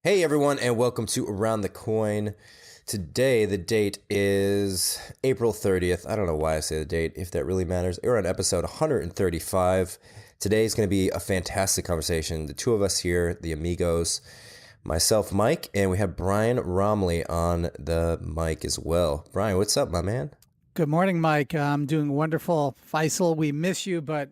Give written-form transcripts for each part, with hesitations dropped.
Hey everyone, and welcome to Around the Coin. Today, the date is April 30th. I don't know why I say the date, if that really matters. We're on episode 135. Today is going to be a fantastic conversation. The two of us here, the amigos, myself, Mike, and we have Brian Romley on the mic as well. Brian, what's up, my man? Good morning, Mike. I'm doing wonderful. Faisal, we miss you, but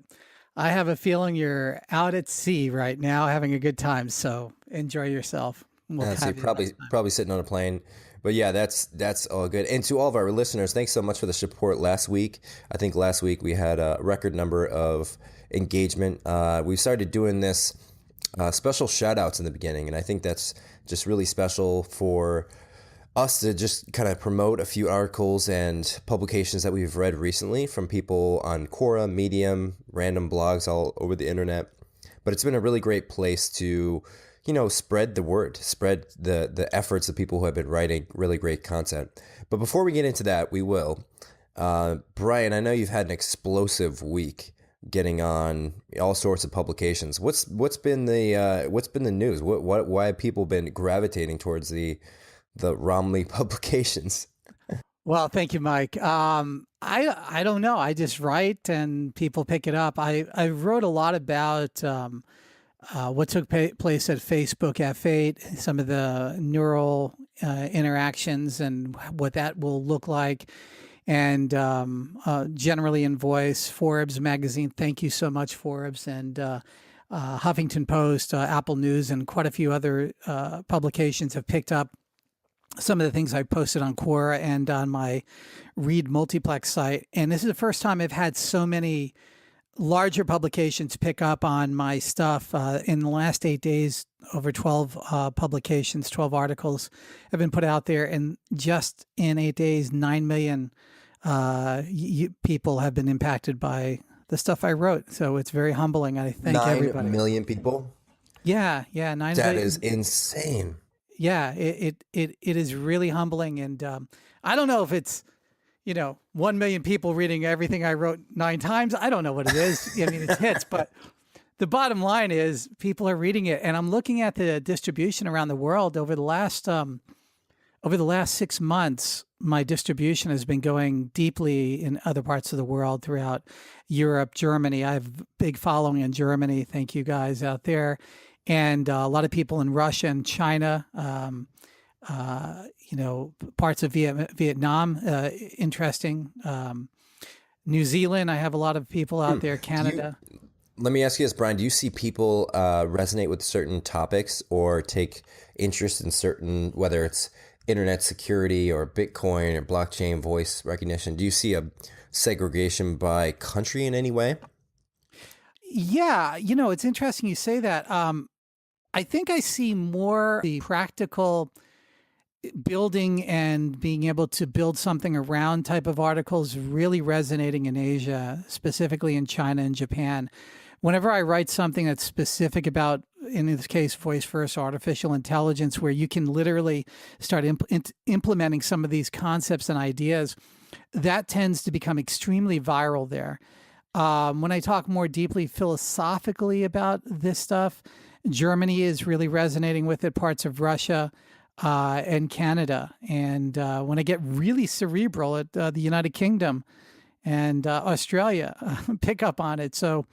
I have a feeling you're out at sea right now having a good time. So enjoy yourself. We'll So you're have you next time. probably sitting on a plane, but yeah, that's all good. And to all of our listeners, thanks so much for the support last week. I think last week we had a record number of engagement. We started doing this special shout outs in the beginning, and I think that's just really special for us to just kind of promote a few articles and publications that we've read recently from people on Quora, Medium, random blogs all over the internet. But it's been a really great place to, spread the word, spread the efforts of people who have been writing really great content. But before we get into that, we will. Brian, I know you've had an explosive week getting on all sorts of publications. What's been the news? Why have people been gravitating towards the Romley publications? Well, thank you, Mike. I don't know. I just write and people pick it up. I wrote a lot about what took place at Facebook F8, some of the neural interactions and what that will look like. And generally in Voice, Forbes magazine. Thank you so much, Forbes, and Huffington Post, Apple News, and quite a few other publications have picked up some of the things I posted on Quora and on my Read Multiplex site. And this is the first time I've had so many larger publications pick up on my stuff. In the last 8 days, over 12 publications, 12 articles have been put out there. And just in 8 days, 9 million people have been impacted by the stuff I wrote. So it's very humbling. I thank everybody. 9 million people? Yeah, 9 That million. is insane. Yeah, it is really humbling, and I don't know if it's 1 million people reading everything I wrote 9 times. I don't know what it is. I mean, it's hits, but the bottom line is people are reading it, and I'm looking at the distribution around the world over the last 6 months. My distribution has been going deeply in other parts of the world, throughout Europe, Germany. I have a big following in Germany. Thank you guys out there. And a lot of people in Russia and China, parts of Vietnam, interesting. New Zealand, I have a lot of people out there, Canada. Let me ask you this, Brian. Do you see people resonate with certain topics or take interest in certain, whether it's internet security or Bitcoin or blockchain voice recognition? Do you see a segregation by country in any way? Yeah, it's interesting you say that. I think I see more the practical building and being able to build something around type of articles really resonating in Asia, specifically in China and Japan. Whenever I write something that's specific about, in this case, voice first artificial intelligence, where you can literally start implementing some of these concepts and ideas, that tends to become extremely viral there. When I talk more deeply philosophically about this stuff, Germany is really resonating with it, parts of Russia and Canada. And when I get really cerebral at the United Kingdom and Australia, pick up on it. So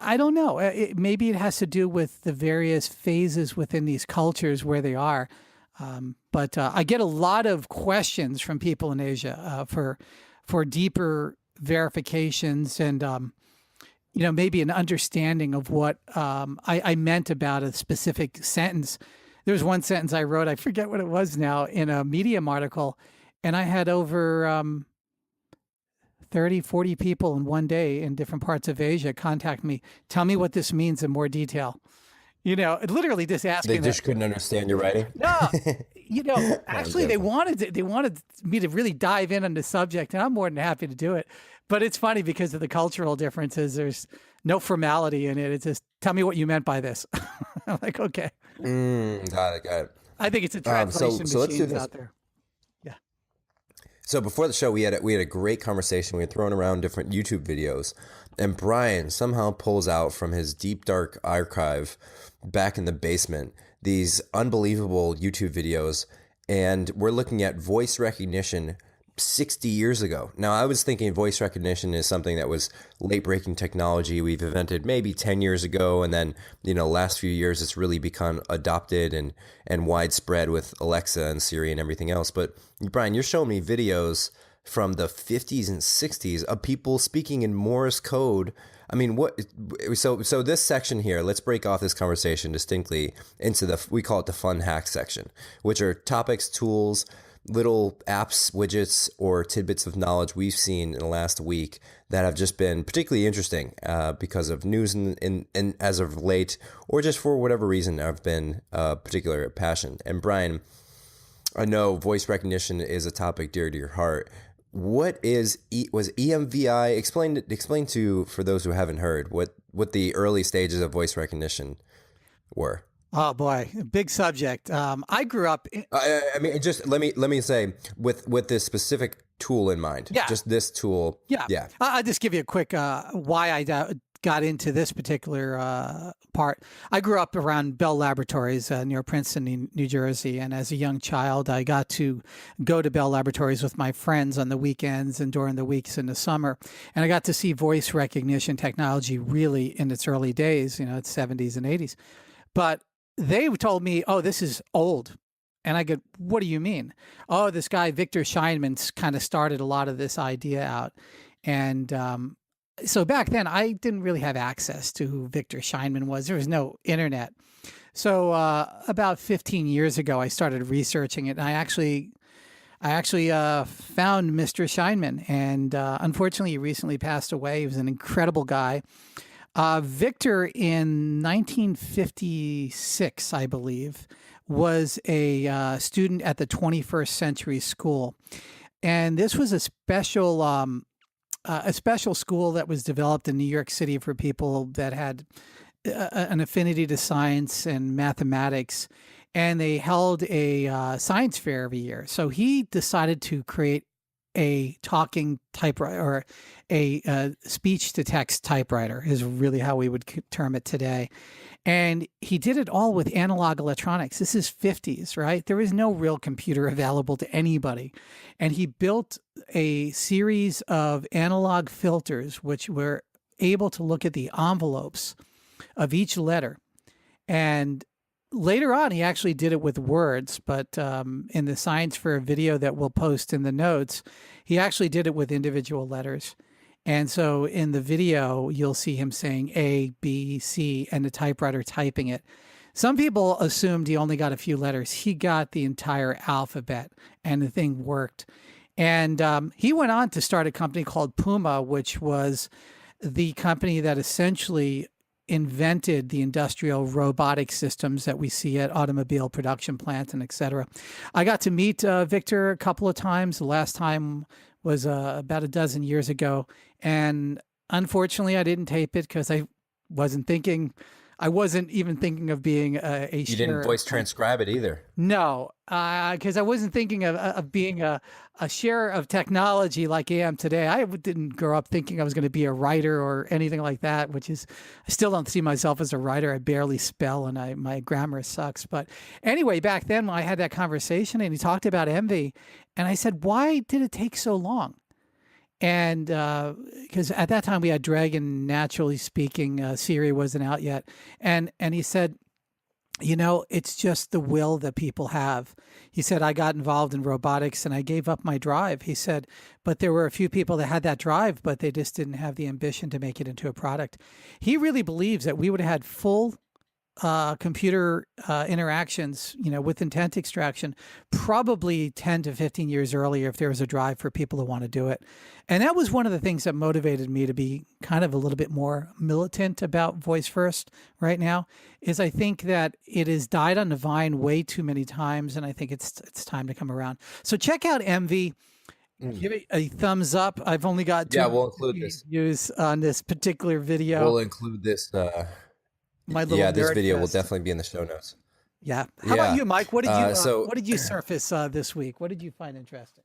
I don't know. Maybe it has to do with the various phases within these cultures where they are. But I get a lot of questions from people in Asia for deeper verifications and maybe an understanding of what I meant about a specific sentence. There was one sentence I wrote, I forget what it was now, in a Medium article, and I had over 30, 40 people in one day in different parts of Asia contact me, tell me what this means in more detail. Literally just asking. They just couldn't understand your writing? No, actually they wanted me to really dive in on the subject, and I'm more than happy to do it. But it's funny because of the cultural differences. There's no formality in it. It's just, tell me what you meant by this. I'm like, okay. Got it. I think it's a translation so let's do machines this. out there. Yeah. So before the show, we had a great conversation. We had thrown around different YouTube videos, and Brian somehow pulls out from his deep dark archive back in the basement these unbelievable YouTube videos, and we're looking at voice recognition 60 years ago. Now, I was thinking voice recognition is something that was late breaking technology we've invented maybe 10 years ago. And then, last few years, it's really become adopted and widespread with Alexa and Siri and everything else. But Brian, you're showing me videos from the 50s and 60s of people speaking in Morse code. I mean, what? So this section here, let's break off this conversation distinctly into we call it the fun hack section, which are topics, tools, little apps, widgets, or tidbits of knowledge we've seen in the last week that have just been particularly interesting because of news and as of late, or just for whatever reason have been a particular passion. And Brian, I know voice recognition is a topic dear to your heart. What was EMVI? Explain to for those who haven't heard what the early stages of voice recognition were. Oh boy, big subject. I grew up. I mean, just let me say with this specific tool in mind. Yeah. Just this tool. Yeah. I'll just give you a quick why I got into this particular part. I grew up around Bell Laboratories near Princeton, New Jersey, and as a young child, I got to go to Bell Laboratories with my friends on the weekends and during the weeks in the summer, and I got to see voice recognition technology really in its early days. It's 70s and 80s, but they told me, "Oh, this is old." And I go, "What do you mean?" "Oh, this guy, Viktor Shimon, kind of started a lot of this idea out." And so back then, I didn't really have access to who Viktor Shimon was. There was no internet. So about 15 years ago, I started researching it. And I actually found Mr. Scheinman. And unfortunately, he recently passed away. He was an incredible guy. Viktor, in 1956, I believe, was a student at the 21st Century School. And this was a special school that was developed in New York City for people that had an affinity to science and mathematics. And they held a science fair every year. So he decided to create a talking typewriter, or a speech-to-text typewriter is really how we would term it today. And he did it all with analog electronics. This is 50s, right? There was no real computer available to anybody. And he built a series of analog filters which were able to look at the envelopes of each letter. And later on, he actually did it with words, but in the Science Fair video that we'll post in the notes, he actually did it with individual letters. And so in the video, you'll see him saying A, B, C, and the typewriter typing it. Some people assumed he only got a few letters. He got the entire alphabet, and the thing worked. And he went on to start a company called Puma, which was the company that essentially invented the industrial robotic systems that we see at automobile production plants and et cetera. I got to meet Viktor a couple of times. The last time was about a dozen years ago. And unfortunately, I didn't tape it because I wasn't even thinking of being a You didn't voice transcribe it either. No, because I wasn't thinking of being a sharer of technology like I am today. I didn't grow up thinking I was going to be a writer or anything like that, I still don't see myself as a writer. I barely spell and my grammar sucks. But anyway, back then when I had that conversation and he talked about Emvi, and I said, why did it take so long? And because at that time we had Dragon, naturally speaking, Siri wasn't out yet. And he said, it's just the will that people have. He said, I got involved in robotics and I gave up my drive. He said, but there were a few people that had that drive, but they just didn't have the ambition to make it into a product. He really believes that we would have had full computer interactions, with intent extraction, probably 10 to 15 years earlier if there was a drive for people to want to do it. And that was one of the things that motivated me to be kind of a little bit more militant about voice first right now, is I think that it has died on the vine way too many times, and I think it's time to come around. So check out Emvi. Give it a thumbs up. I've only got we'll include this views on this particular video. We'll include this this video will definitely be in the show notes. Yeah. How about you, Mike? What did you surface this week? What did you find interesting?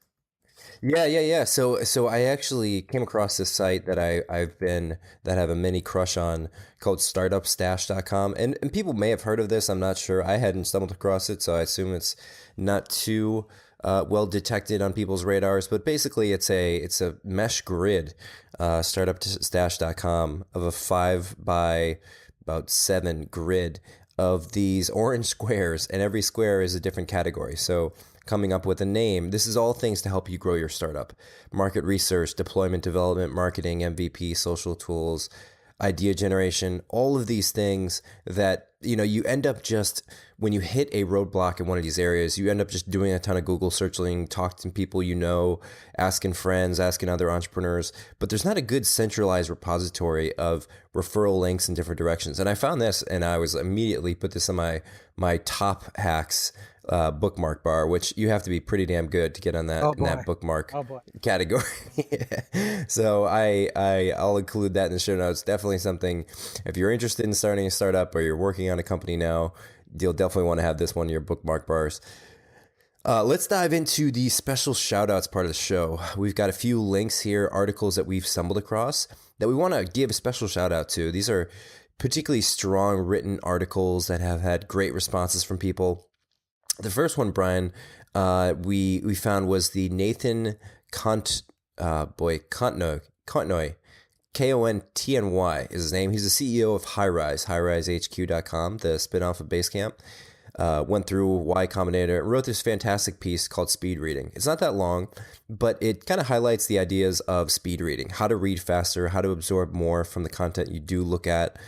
Yeah. So I actually came across this site that that I have a mini crush on called startupstash.com. And people may have heard of this. I'm not sure. I hadn't stumbled across it, so I assume it's not too well detected on people's radars. But basically, it's a mesh grid, startupstash.com, of a 5 by about 7 grid of these orange squares, and every square is a different category. So coming up with a name. This is all things to help you grow your startup. Market research, deployment, development, marketing, MVP, social tools, idea generation, all of these things that, you end up just, when you hit a roadblock in one of these areas, you end up just doing a ton of Google searching, talking to people asking friends, asking other entrepreneurs, but there's not a good centralized repository of referral links in different directions. And I found this, and I was immediately put this on my top hacks bookmark bar, which you have to be pretty damn good to get on that in that bookmark category. So I'll include that in the show notes. Definitely something, if you're interested in starting a startup or you're working on a company now, you'll definitely want to have this one in your bookmark bars. Let's dive into the special shout-outs part of the show. We've got a few links here, articles that we've stumbled across that we want to give a special shout-out to. These are particularly strong written articles that have had great responses from people. The first one, Brian, we found was the Nathan Kontny, Kontny, Kontny is his name. He's the CEO of Highrise, HighriseHQ.com, the spinoff of Basecamp. Went through Y Combinator and wrote this fantastic piece called Speed Reading. It's not that long, but it kind of highlights the ideas of speed reading, how to read faster, how to absorb more from the content you do look at.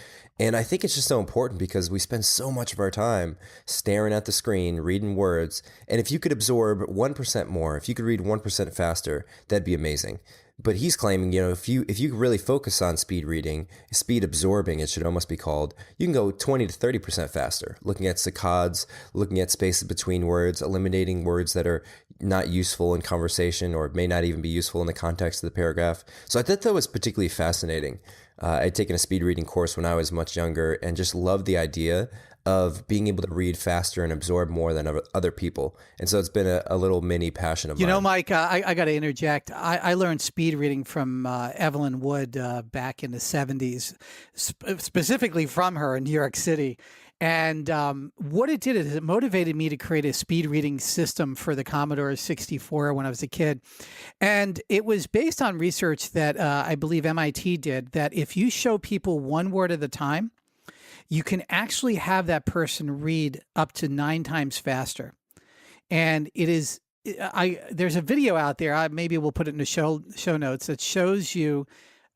And I think it's just so important because we spend so much of our time staring at the screen, reading words. And if you could absorb 1% more, if you could read 1% faster, that'd be amazing. But he's claiming, if you really focus on speed reading, speed absorbing, it should almost be called, you can go 20 to 30% faster, looking at saccades, looking at spaces between words, eliminating words that are not useful in conversation or may not even be useful in the context of the paragraph. So I thought that was particularly fascinating. I'd taken a speed reading course when I was much younger and just loved the idea of being able to read faster and absorb more than other people. And so it's been a little mini passion of mine. Mike, I got to interject. I learned speed reading from Evelyn Wood back in the 70s, specifically from her in New York City. And what it did is it motivated me to create a speed reading system for the Commodore 64 when I was a kid. And it was based on research that I believe MIT did, that if you show people one word at a time, you can actually have that person read up to 9 times faster. And it is, there's a video out there, maybe we'll put it in the show notes, that shows you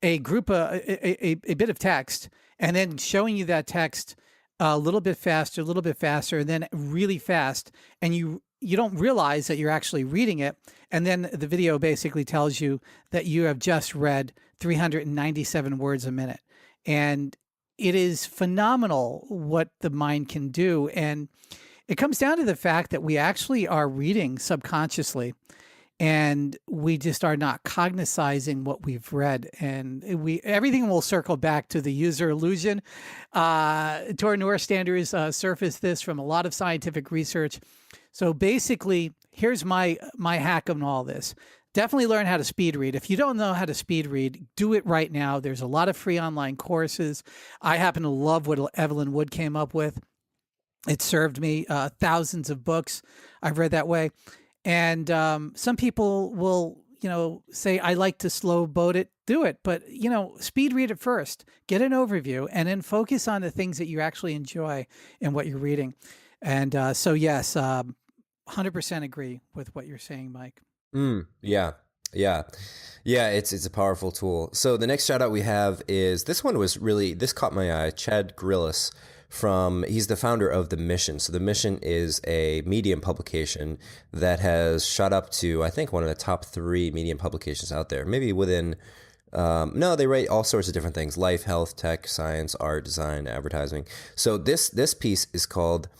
a group of, a bit of text, and then showing you that text a little bit faster, and then really fast. And you don't realize that you're actually reading it. And then the video basically tells you that you have just read 397 words a minute. And it is phenomenal what the mind can do. And it comes down to the fact that we actually are reading subconsciously, and we just are not cognizing what we've read. And everything will circle back to the user illusion. Tor Noor standards surface this from a lot of scientific research. So basically, here's my hack on all this. Definitely learn how to speed read. If you don't know how to speed read, do it right now. There's a lot of free online courses. I happen to love what Evelyn Wood came up with. It served me thousands of books I've read that way. And some people will, say, I like to slow boat it, do it. But, speed read it first. Get an overview and then focus on the things that you actually enjoy in what you're reading. And so, yes, 100% agree with what you're saying, Mike. Yeah. It's a powerful tool. So the next shout out we have is, this caught my eye, Chad Grillis. He's the founder of The Mission. So The Mission is a Medium publication that has shot up to, I think, one of the top 3 Medium publications out there. Maybe within, they write all sorts of different things: life, health, tech, science, art, design, advertising. So this piece is called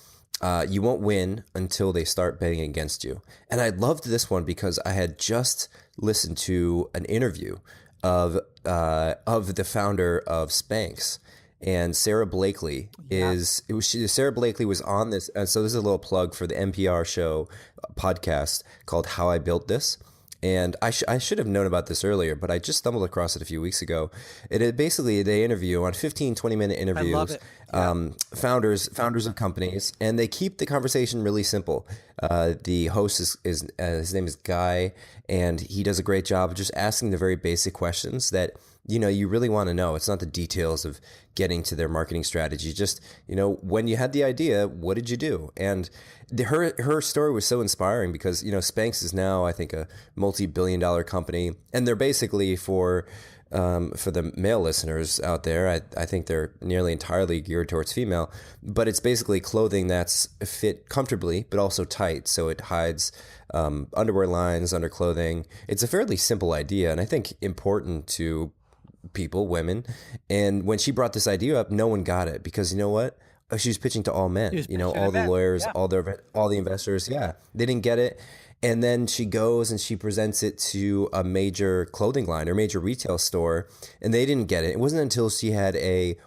You Won't Win Until They Start Betting Against You. And I loved this one because I had just listened to an interview of the founder of Spanx. And Sarah Blakely Sarah Blakely was on this. And so this is a little plug for the NPR show podcast called How I Built This. And I should have known about this earlier, but I just stumbled across it a few weeks ago. Basically, they interview on 15, 20-minute interviews, I love it. Yeah. founders of companies, and they keep the conversation really simple. The host is his name is Guy, and he does a great job of just asking the very basic questions that you really want to know. It's not the details of getting to their marketing strategy. Just, when you had the idea, what did you do? And her story was so inspiring because, Spanx is now, I think, a multi-billion-dollar company. And they're basically for the male listeners out there, I think they're nearly entirely geared towards female. But it's basically clothing that's fit comfortably, but also tight. So it hides underwear lines, underclothing. It's a fairly simple idea, and I think important to people, women. And when she brought this idea up, no one got it because you know what? She was pitching to all men, all the lawyers, yeah. all the investors. Yeah, they didn't get it. And then she goes and she presents it to a major clothing line or major retail store, and they didn't get it. It wasn't until she had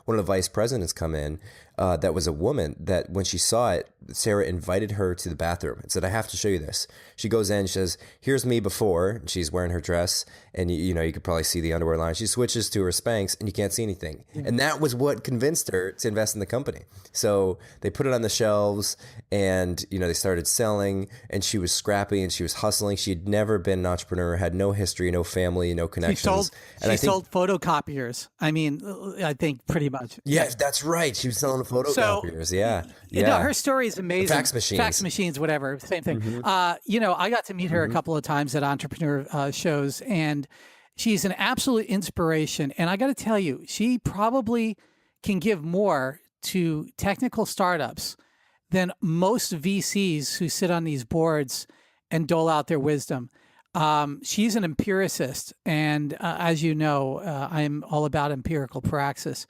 one of the vice presidents come in that was a woman that when she saw it, Sarah invited her to the bathroom and said, I have to show you this. She goes in, she says, here's me before. And she's wearing her dress, and you could probably see the underwear line. She switches to her Spanx, and you can't see anything. Mm-hmm. And that was what convinced her to invest in the company. So they put it on the shelves, and they started selling, and she was scrappy and she was hustling. She had never been an entrepreneur, had no history, no family, no connections. She sold photocopiers. I mean, I think pretty much. Yeah, that's right. She was selling photocopiers. So, yeah. No, her story is amazing. Fax machines, whatever. Same thing. Mm-hmm. I got to meet her a couple of times at entrepreneur shows, and she's an absolute inspiration. And I got to tell you, she probably can give more to technical startups than most VCs who sit on these boards and dole out their wisdom. She's an empiricist, and as you know, I'm all about empirical praxis.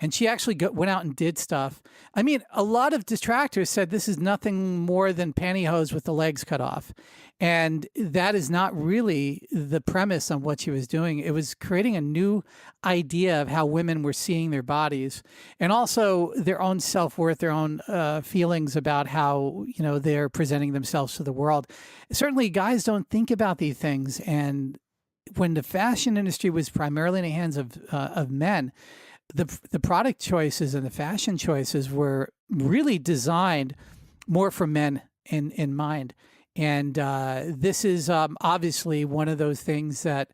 And she actually went out and did stuff. I mean, a lot of detractors said this is nothing more than pantyhose with the legs cut off. And that is not really the premise on what she was doing. It was creating a new idea of how women were seeing their bodies and also their own self-worth, their own feelings about how, they're presenting themselves to the world. Certainly, guys don't think about these things. And when the fashion industry was primarily in the hands of men, the product choices and the fashion choices were really designed more for men in mind. And this is obviously one of those things that,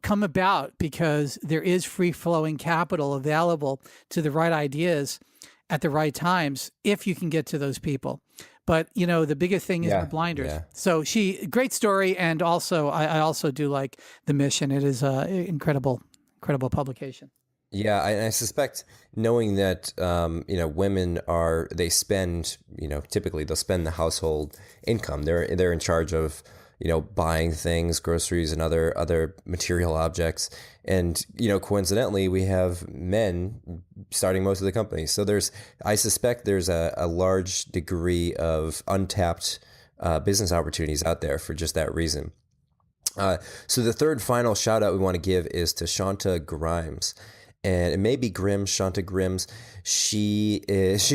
come about because there is free-flowing capital available to the right ideas at the right times if you can get to those people. But, the biggest thing is the blinders. Yeah. So great story. And also, I also do like the mission. It is an incredible publication. Yeah, I suspect knowing that, women they spend, typically they'll spend the household income. They're in charge of, buying things, groceries and other material objects. And, coincidentally, we have men starting most of the companies. So I suspect there's a large degree of untapped business opportunities out there for just that reason. So the third final shout out we want to give is to Shaunta Grimes. And it may be Grimm, Shaunta Grimes. She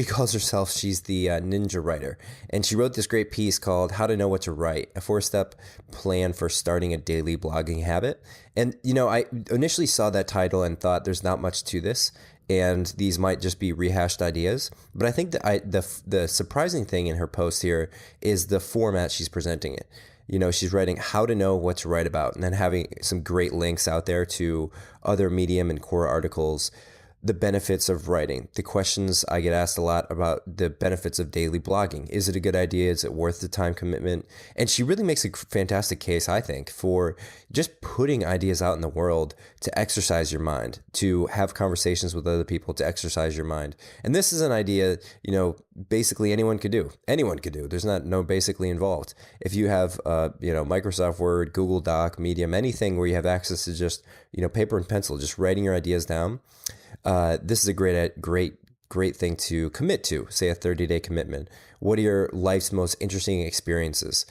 calls herself, she's the ninja writer. And she wrote this great piece called How to Know What to Write, a 4-step plan for starting a daily blogging habit. And, I initially saw that title and thought there's not much to this. And these might just be rehashed ideas. But I think the surprising thing in her post here is the format she's presenting it. She's writing how to know what to write about and then having some great links out there to other Medium and Quora articles, the benefits of writing, the questions I get asked a lot about the benefits of daily blogging. Is it a good idea? Is it worth the time commitment? And she really makes a fantastic case, I think, for just putting ideas out in the world to exercise your mind, to have conversations with other people, to exercise your mind. And this is an idea, basically anyone could do. Anyone could do. There's no basically involved. If you have, Microsoft Word, Google Doc, Medium, anything where you have access to just, paper and pencil, just writing your ideas down. This is a great thing to commit to, say a 30-day commitment. What are your life's most interesting experiences,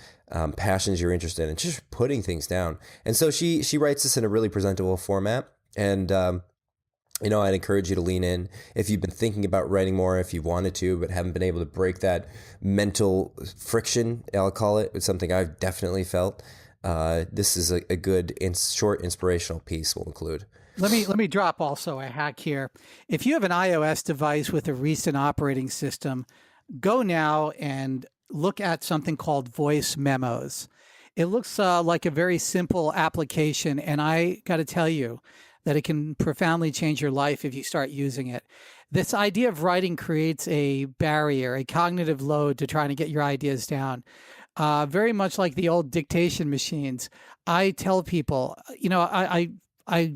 passions you're interested in, just putting things down. And so she writes this in a really presentable format. And, I'd encourage you to lean in if you've been thinking about writing more, if you wanted to, but haven't been able to break that mental friction, I'll call it. It's something I've definitely felt. this is a good short inspirational piece we'll include. Let me drop also a hack here. If you have an iOS device with a recent operating system, go now and look at something called Voice Memos. It looks like a very simple application, and I got to tell you that it can profoundly change your life if you start using it. This idea of writing creates a barrier, a cognitive load to trying to get your ideas down. Very much like the old dictation machines. I tell people, I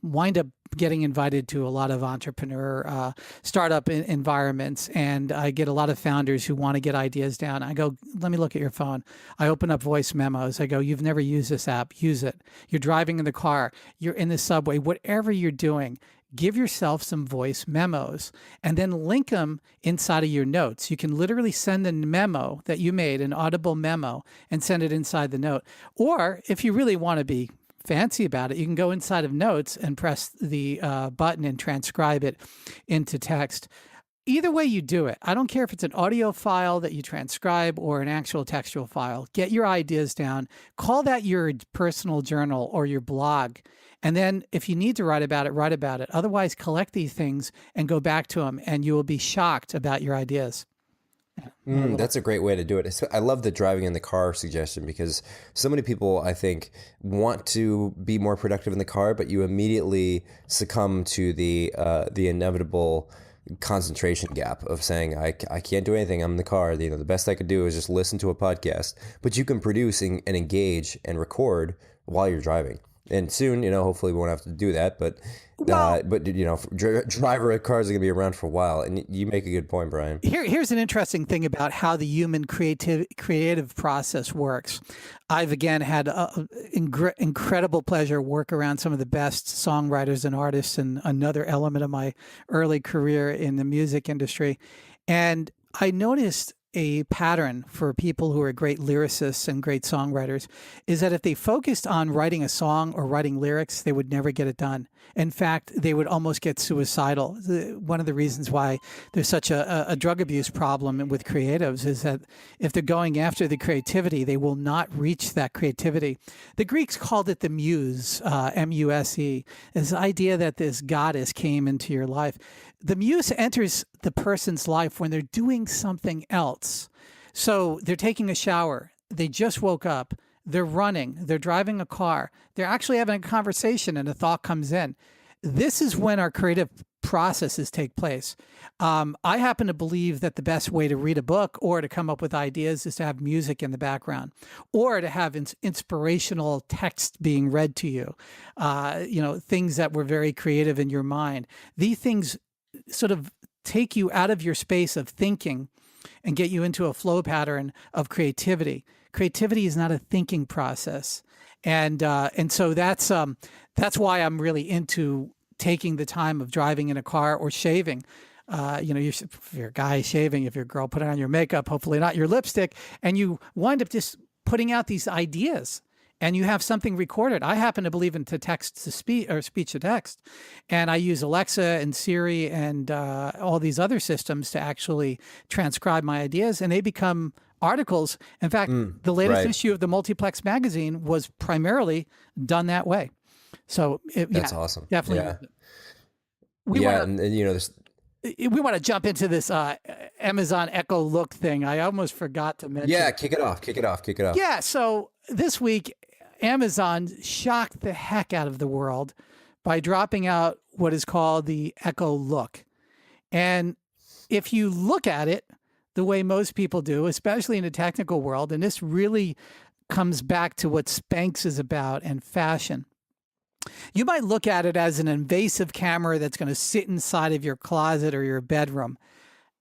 wind up getting invited to a lot of entrepreneur startup environments, and I get a lot of founders who want to get ideas down. I go, let me look at your phone. I open up Voice Memos. I go, you've never used this app. Use it. You're driving in the car. You're in the subway. Whatever you're doing, give yourself some voice memos and then link them inside of your notes. You can literally send a memo that you made, an audible memo, and send it inside the note. Or if you really want to be fancy about it, you can go inside of notes and press the button and transcribe it into text. Either way you do it, I don't care if it's an audio file that you transcribe or an actual textual file. Get your ideas down. Call that your personal journal or your blog. And then if you need to write about it, write about it. Otherwise, collect these things and go back to them, and you will be shocked about your ideas. That's a great way to do it. I love the driving in the car suggestion, because so many people, I think, want to be more productive in the car, but you immediately succumb to the inevitable concentration gap of saying, I can't do anything. I'm in the car. The best I could do is just listen to a podcast. But you can produce and engage and record while you're driving. And soon, hopefully we won't have to do that. But driver cars are going to be around for a while. And you make a good point, Brian. Here's an interesting thing about how the human creative process works. I've, again, had incredible pleasure work around some of the best songwriters and artists, and another element of my early career in the music industry. And I noticed a pattern for people who are great lyricists and great songwriters is that if they focused on writing a song or writing lyrics, they would never get it done. In fact, they would almost get suicidal. One of the reasons why there's such a drug abuse problem with creatives is that if they're going after the creativity, they will not reach that creativity. The Greeks called it the muse, M-U-S-E, this idea that this goddess came into your life. The muse enters the person's life when they're doing something else. So they're taking a shower. They just woke up. They're running. They're driving a car. They're actually having a conversation, and a thought comes in. This is when our creative processes take place. I happen to believe that the best way to read a book or to come up with ideas is to have music in the background, or to have inspirational text being read to you. Things that were very creative in your mind. These things sort of take you out of your space of thinking and get you into a flow pattern of creativity. Creativity is not a thinking process. And so that's why I'm really into taking the time of driving in a car or shaving. If you're a guy shaving, if you're a girl putting on your makeup, hopefully not your lipstick, and you wind up just putting out these ideas. And you have something recorded. I happen to believe in text to speech, or speech to text, and I use Alexa and Siri and all these other systems to actually transcribe my ideas, and they become articles. In fact, the latest issue of the Multiplex magazine was primarily done that way. So that's awesome. Definitely. Yeah. We want to jump into this Amazon Echo Look thing. I almost forgot to mention. Yeah, kick it off. Yeah, so this week, Amazon shocked the heck out of the world by dropping out what is called the Echo Look. And if you look at it the way most people do, especially in the technical world, and this really comes back to what Spanx is about and fashion, you might look at it as an invasive camera that's going to sit inside of your closet or your bedroom.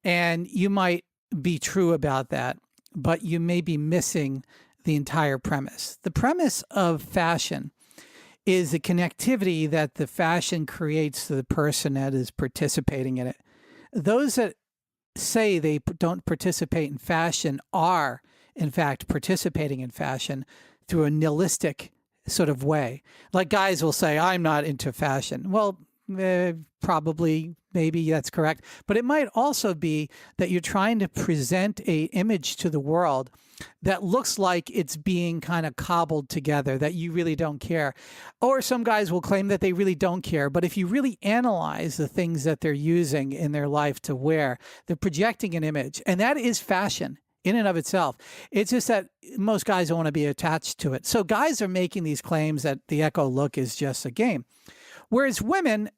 And you might be true about that, but you may be missing the entire premise. The premise of fashion is the connectivity that the fashion creates to the person that is participating in it. Those that say they don't participate in fashion are, in fact, participating in fashion through a nihilistic sort of way. Like guys will say, I'm not into fashion. Well, probably, maybe that's correct. But it might also be that you're trying to present a image to the world that looks like it's being kind of cobbled together, that you really don't care. Or some guys will claim that they really don't care. But if you really analyze the things that they're using in their life to wear, they're projecting an image. And that is fashion in and of itself. It's just that most guys don't want to be attached to it. So guys are making these claims that the Echo look is just a game. Whereas women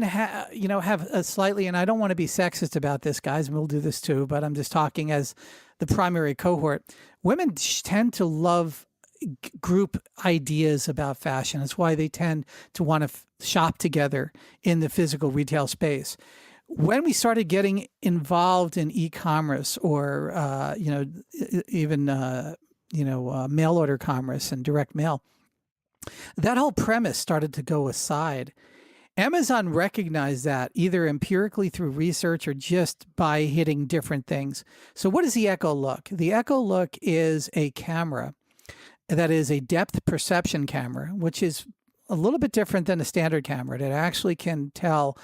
have a slightly, and I don't want to be sexist about this, guys, and we'll do this too, but I'm just talking as the primary cohort. Women tend to love group ideas about fashion. That's why they tend to want to shop together in the physical retail space. When we started getting involved in e-commerce or, even mail order commerce and direct mail, that whole premise started to go aside. Amazon recognized that either empirically through research or just by hitting different things. So what is the Echo Look? The Echo Look is a camera that is a depth perception camera, which is a little bit different than a standard camera. It actually can tell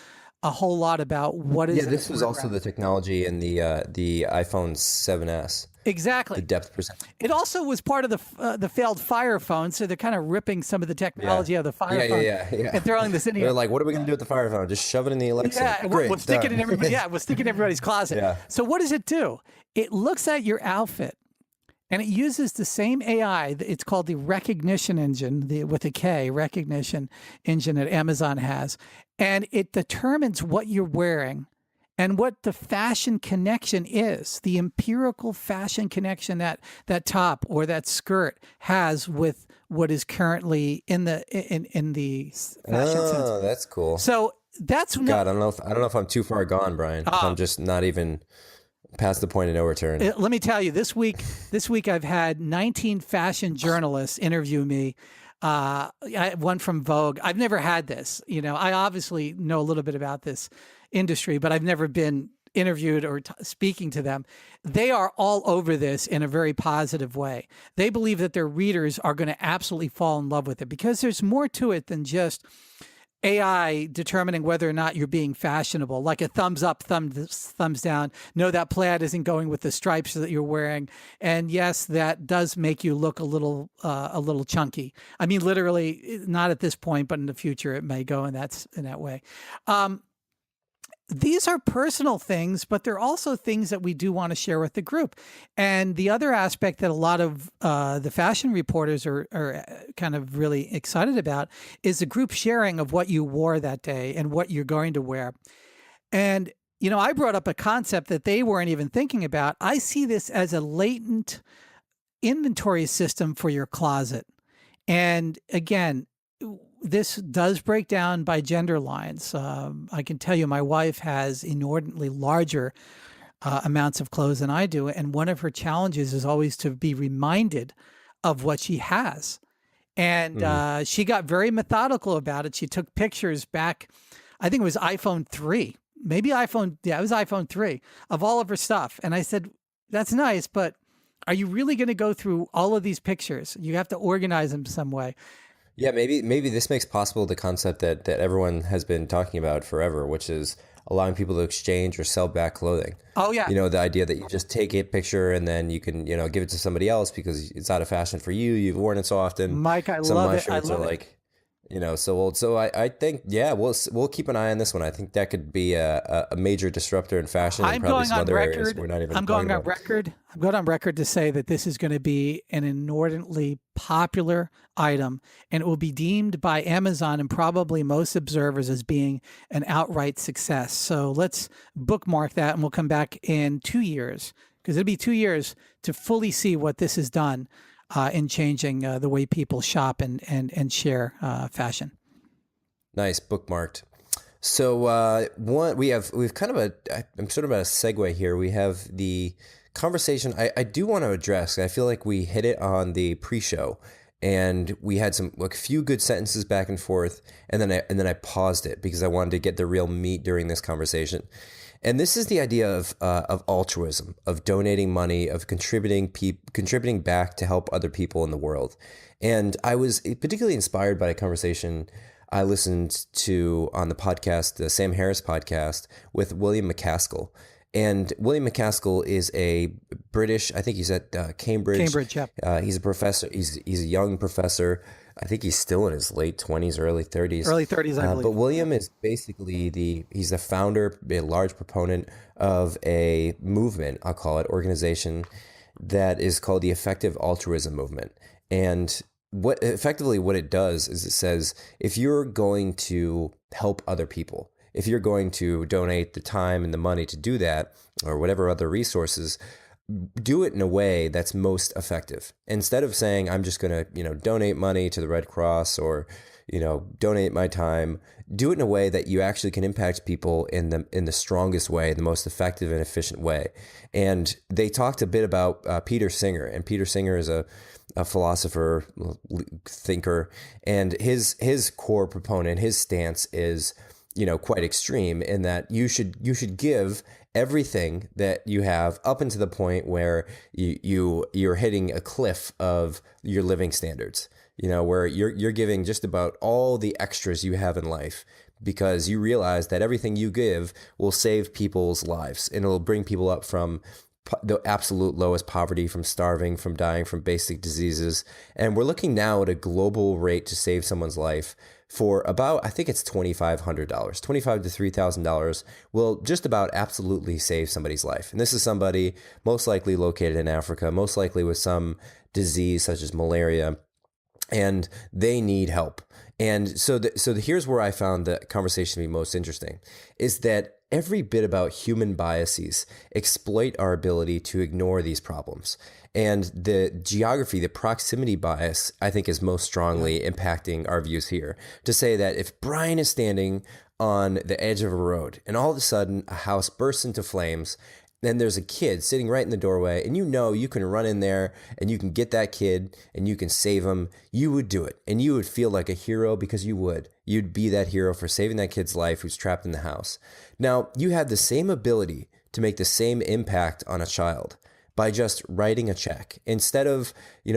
a whole lot about what is. Yeah, this was also the technology in the iPhone 7S. Exactly. The depth perception. It also was part of the failed Fire phone, so they're kind of ripping some of the technology out of the Fire phone and throwing this in here. They're like, what are we going to do with the Fire phone? Just shove it in the Alexa. Yeah, we'll stick it in everybody. Yeah, we'll stick it in everybody's closet. Yeah. So what does it do? It looks at your outfit, and it uses the same AI. It's called the recognition engine, with a K, recognition engine that Amazon has, and it determines what you're wearing and what the fashion connection is, the empirical fashion connection that top or that skirt has with what is currently in the fashion sense. Oh, that's cool. So that's God. I don't know if I'm too far gone, Brian. I'm just not even past the point of no return. Let me tell you, this week I've had 19 fashion journalists interview me. One from Vogue. I've never had this. I obviously know a little bit about this industry, but I've never been interviewed or speaking to them. They are all over this in a very positive way. They believe that their readers are going to absolutely fall in love with it because there's more to it than just AI determining whether or not you're being fashionable, like a thumbs up, thumbs down. No, that plaid isn't going with the stripes that you're wearing. And yes, that does make you look a little chunky. I mean, literally, not at this point, but in the future, it may go in that way. These are personal things, but they're also things that we do want to share with the group. And the other aspect that a lot of the fashion reporters are kind of really excited about is the group sharing of what you wore that day and what you're going to wear. And, I brought up a concept that they weren't even thinking about. I see this as a latent inventory system for your closet. And again, this does break down by gender lines. I can tell you my wife has inordinately larger amounts of clothes than I do. And one of her challenges is always to be reminded of what she has. And she got very methodical about it. She took pictures back, I think it was iPhone 3, maybe iPhone. Yeah, it was iPhone 3 of all of her stuff. And I said, that's nice, but are you really going to go through all of these pictures? You have to organize them some way. Yeah, maybe this makes possible the concept that everyone has been talking about forever, which is allowing people to exchange or sell back clothing. Oh, yeah. The idea that you just take a picture and then you can, give it to somebody else because it's out of fashion for you. You've worn it so often. Mike, I love it. Some of my shirts are like, so old. So I think, yeah, we'll keep an eye on this one. I think that could be a major disruptor in fashion. I'm going on record. I'm going on record to say that this is going to be an inordinately popular item, and it will be deemed by Amazon and probably most observers as being an outright success. So let's bookmark that, and we'll come back in 2 years because it'll be 2 years to fully see what this has done in changing the way people shop and share fashion. Nice, bookmarked. So we've kind of I'm sort of at a segue here. We have the conversation I do want to address. I feel like we hit it on the pre-show, and we had a few good sentences back and forth, and then I paused it because I wanted to get the real meat during this conversation. And this is the idea of altruism, of donating money, of contributing back to help other people in the world. And I was particularly inspired by a conversation I listened to on the podcast, the Sam Harris podcast with William McCaskill. And William McCaskill is a British, I think he's at Cambridge. Cambridge, yeah. He's a professor. He's a young professor. I think he's still in his late 20s, early 30s. Early 30s, I believe. But William is basically he's the founder, a large proponent of a movement, I'll call it, organization that is called the Effective Altruism Movement. And what it does is it says, if you're going to help other people, if you're going to donate the time and the money to do that, or whatever other resources, do it in a way that's most effective. Instead of saying, I'm just going to, donate money to the Red Cross or, donate my time, do it in a way that you actually can impact people in the strongest way, the most effective and efficient way. And they talked a bit about Peter Singer, and Peter Singer is a philosopher, thinker, and his core proponent, his stance is, quite extreme in that you should give everything that you have up until the point where you're hitting a cliff of your living standards, where you're giving just about all the extras you have in life, because you realize that everything you give will save people's lives and it'll bring people up from the absolute lowest poverty, from starving, from dying from basic diseases. And we're looking now at a global rate to save someone's life for about, I think it's $2,500, $2,500 to $3,000 will just about absolutely save somebody's life. And this is somebody most likely located in Africa, most likely with some disease such as malaria, and they need help. And so here's where I found the conversation to be most interesting, is that every bit about human biases exploit our ability to ignore these problems. And the geography, the proximity bias, I think is most strongly impacting our views here. To say that if Brian is standing on the edge of a road and all of a sudden a house bursts into flames, then there's a kid sitting right in the doorway, and you can run in there and you can get that kid and you can save him, you would do it. And you would feel like a hero because you would. You'd be that hero for saving that kid's life who's trapped in the house. Now, you have the same ability to make the same impact on a child by just writing a check. Instead of,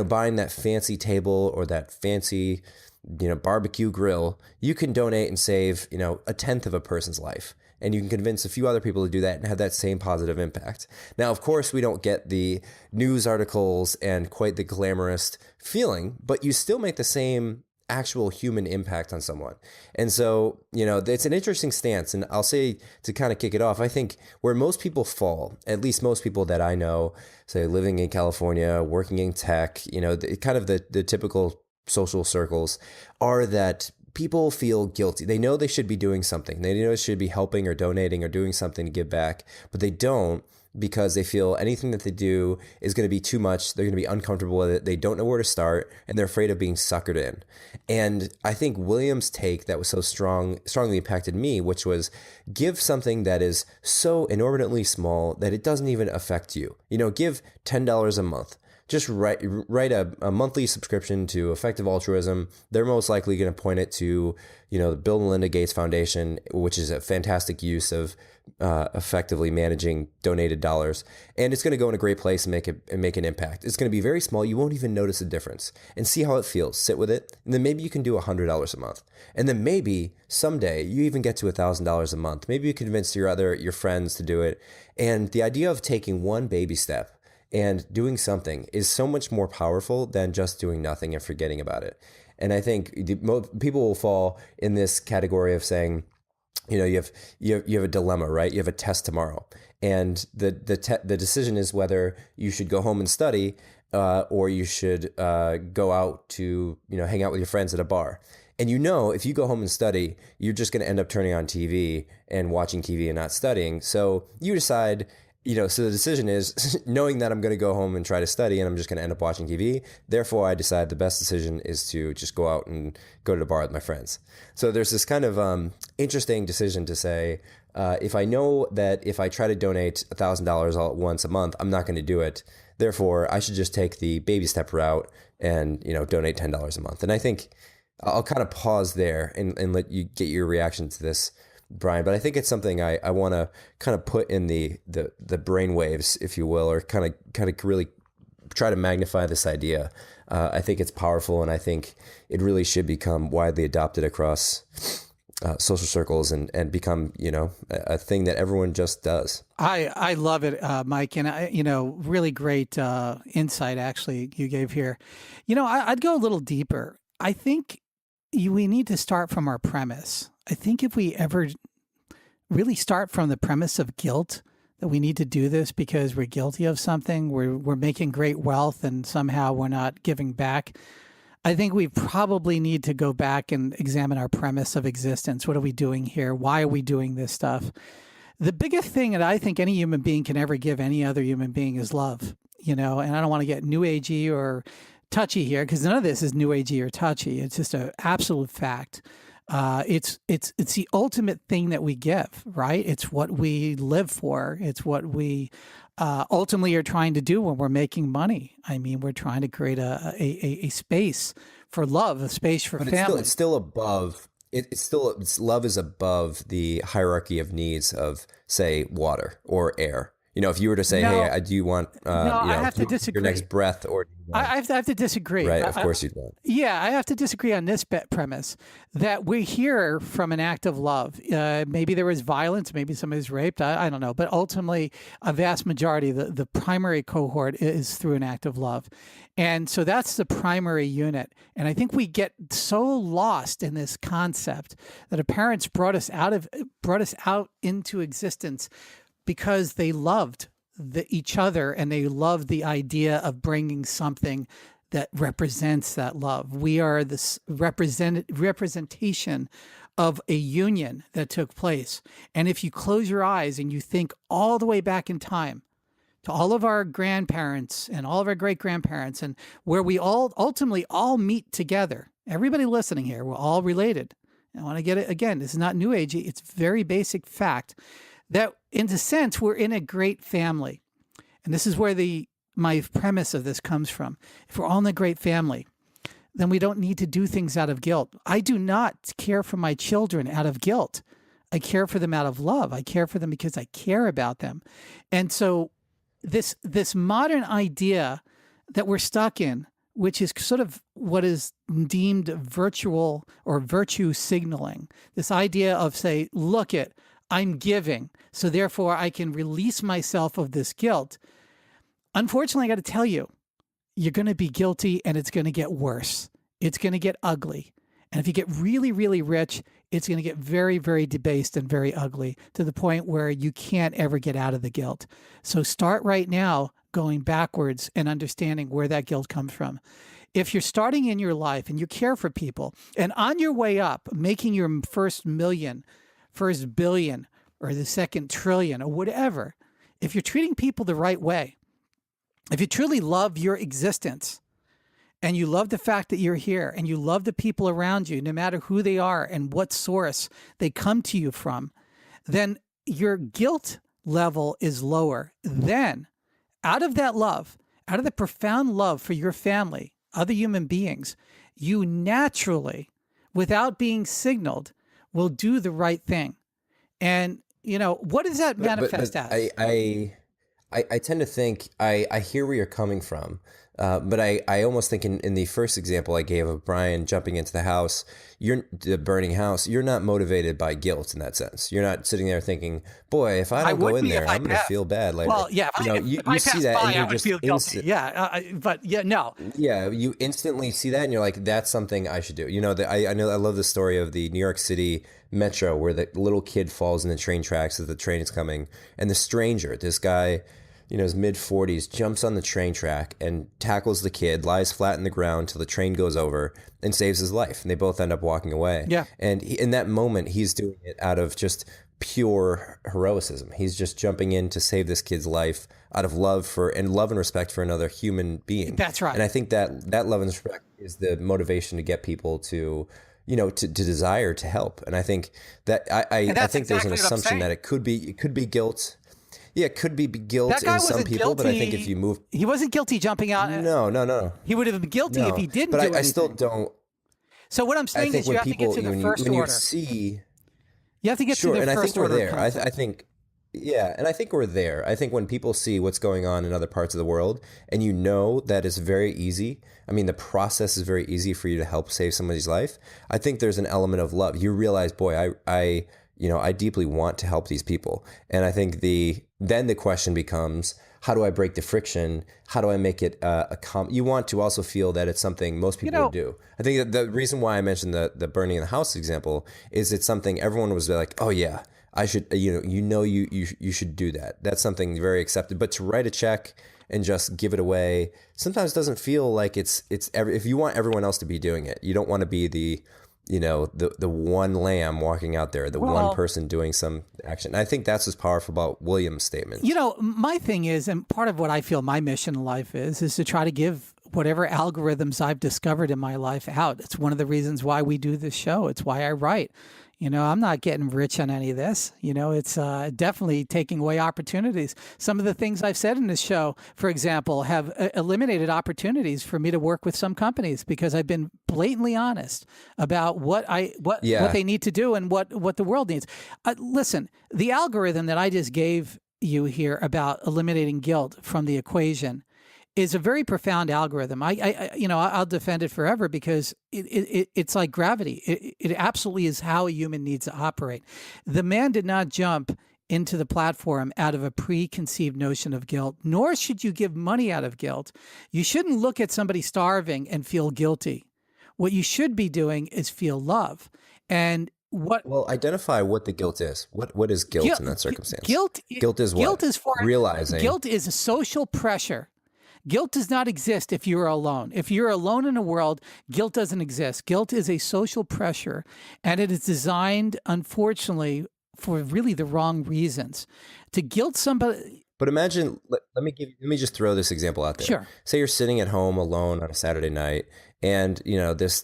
buying that fancy table or that fancy, barbecue grill, you can donate and save, a tenth of a person's life. And you can convince a few other people to do that and have that same positive impact. Now, of course, we don't get the news articles and quite the glamorous feeling, but you still make the same actual human impact on someone. And so, it's an interesting stance. And I'll say, to kind of kick it off, I think where most people fall, at least most people that I know, say living in California, working in tech, the typical social circles, are that people feel guilty. They know they should be doing something. They know they should be helping or donating or doing something to give back, but they don't, because they feel anything that they do is going to be too much. They're going to be uncomfortable with it. They don't know where to start, and they're afraid of being suckered in. And I think William's take that was so strongly impacted me, which was give something that is so inordinately small that it doesn't even affect you. Give $10 a month. Just write a monthly subscription to Effective Altruism. They're most likely going to point it to, the Bill and Melinda Gates Foundation, which is a fantastic use of effectively managing donated dollars. And it's going to go in a great place and make an impact. It's going to be very small. You won't even notice a difference. And see how it feels. Sit with it. And then maybe you can do $100 a month. And then maybe someday you even get to $1,000 a month. Maybe you convince your friends to do it. And the idea of taking one baby step and doing something is so much more powerful than just doing nothing and forgetting about it. And I think people will fall in this category of saying, you have a dilemma, right? You have a test tomorrow, and the decision is whether you should go home and study, or you should go out to hang out with your friends at a bar. And if you go home and study, you're just going to end up turning on TV and watching TV and not studying. So you decide. So the decision is, knowing that I'm going to go home and try to study and I'm just going to end up watching TV. Therefore, I decide the best decision is to just go out and go to the bar with my friends. So there's this kind of interesting decision to say, if I know that if I try to donate $1,000 all at once a month, I'm not going to do it. Therefore, I should just take the baby step route and, donate $10 a month. And I think I'll kind of pause there and let you get your reaction to this, Brian, but I think it's something I want to kind of put in the brain waves, if you will, or kind of really try to magnify this idea. I think it's powerful, and I think it really should become widely adopted across social circles and become, a thing that everyone just does. I love it, Mike, and really great insight actually you gave here. I'd go a little deeper. I think we need to start from our premise. I think if we ever really start from the premise of guilt, that we need to do this because we're guilty of something, we're making great wealth and somehow we're not giving back, I think we probably need to go back and examine our premise of existence. What are we doing here? Why are we doing this stuff? The biggest thing that I think any human being can ever give any other human being is love, and I don't want to get new agey or touchy here because none of this is new agey or touchy. It's just an absolute fact. It's the ultimate thing that we give, right? It's what we live for. It's what we ultimately are trying to do when we're making money. I mean, we're trying to create a space for love, a space for family. It's still above. Love is above the hierarchy of needs of, say, water or air. If you were to say, hey, do you want I have to disagree. Your next breath, or I have to disagree. Right, of course you'd want. Yeah, I have to disagree on this premise that we're here from an act of love. Maybe there was violence, maybe somebody was raped, I don't know. But ultimately, a vast majority, the primary cohort is through an act of love. And so that's the primary unit. And I think we get so lost in this concept that our parents brought us out into existence because they loved each other and they loved the idea of bringing something that represents that love. We are this representation of a union that took place. And if you close your eyes and you think all the way back in time to all of our grandparents and all of our great-grandparents, and where we all ultimately all meet together, everybody listening here, we're all related. I want to get it again. This is not new agey. It's very basic fact that in a sense, we're in a great family. And this is where my premise of this comes from. If we're all in a great family, then we don't need to do things out of guilt. I do not care for my children out of guilt. I care for them out of love. I care for them because I care about them. And so this modern idea that we're stuck in, which is sort of what is deemed virtual or virtue signaling, this idea of, say, look it, I'm giving, so therefore I can release myself of this guilt. Unfortunately, I got to tell you, you're going to be guilty and it's going to get worse. It's going to get ugly. And if you get really, really rich, it's going to get very, very debased and very ugly to the point where you can't ever get out of the guilt. So start right now going backwards and understanding where that guilt comes from. If you're starting in your life and you care for people and on your way up, making your first million, first billion, or the second trillion, or whatever, if you're treating people the right way, if you truly love your existence and you love the fact that you're here and you love the people around you, no matter who they are and what source they come to you from, then your guilt level is lower. Then out of that love, out of the profound love for your family, other human beings, you naturally, without being signaled, will do the right thing. And, what does that manifest as? I tend to think, I hear where you're coming from, but I almost think in the first example I gave of Brian jumping into the burning house, you're not motivated by guilt in that sense. You're not sitting there thinking, boy, if I don't go in there, I'm going to feel bad later. Well, yeah, you see that and you're just guilty. No. Yeah, you instantly see that and you're like, that's something I should do. I love the story of the New York City Metro where the little kid falls in the train tracks as the train is coming, and the stranger, this guy, his mid-40s, jumps on the train track and tackles the kid, lies flat in the ground till the train goes over and saves his life. And they both end up walking away. Yeah. And in that moment, he's doing it out of just pure heroism. He's just jumping in to save this kid's life out of love and respect for another human being. That's right. And I think that love and respect is the motivation to get people to to desire to help. And I think that I think there's an assumption that it could be guilt. Yeah, it could be guilt in some people, but I think if you move... He wasn't guilty jumping out. No. He would have been guilty if he didn't do anything. But I still don't... So what I'm saying is you have to get to the first order. You see... You have to get to the first order. I think we're there. I think... Yeah, and I think we're there. I think when people see what's going on in other parts of the world and you know that it's very easy, I mean, the process is very easy for you to help save somebody's life. I think there's an element of love. You realize, boy, I deeply want to help these people. And I think then the question becomes, how do I break the friction? How do I make it you want to also feel that it's something most people would do. I think that the reason why I mentioned the burning in the house example is it's something everyone was like, oh yeah, I should, you should do that. That's something very accepted. But to write a check and just give it away sometimes doesn't feel like if you want everyone else to be doing it, you don't want to be the one lamb walking out there, one person doing some action. And I think that's what's powerful about William's statement. My thing is, and part of what I feel my mission in life is to try to give whatever algorithms I've discovered in my life out. It's one of the reasons why we do this show. It's why I write. I'm not getting rich on any of this. It's definitely taking away opportunities. Some of the things I've said in this show, for example, have eliminated opportunities for me to work with some companies because I've been blatantly honest about what they need to do and what the world needs. Listen, the algorithm that I just gave you here about eliminating guilt from the equation is a very profound algorithm. I'll defend it forever because it's like gravity. It absolutely is how a human needs to operate. The man did not jump into the platform out of a preconceived notion of guilt, nor should you give money out of guilt. You shouldn't look at somebody starving and feel guilty. What you should be doing is feel love. And identify what the guilt is. What is guilt in that circumstance? Guilt is what? Realizing. Guilt is a social pressure. Guilt does not exist if you're alone. If you're alone in a world, guilt doesn't exist. Guilt is a social pressure, and it is designed, unfortunately, for really the wrong reasons. To guilt somebody. But imagine, let me just throw this example out there. Sure. Say you're sitting at home alone on a Saturday night, and this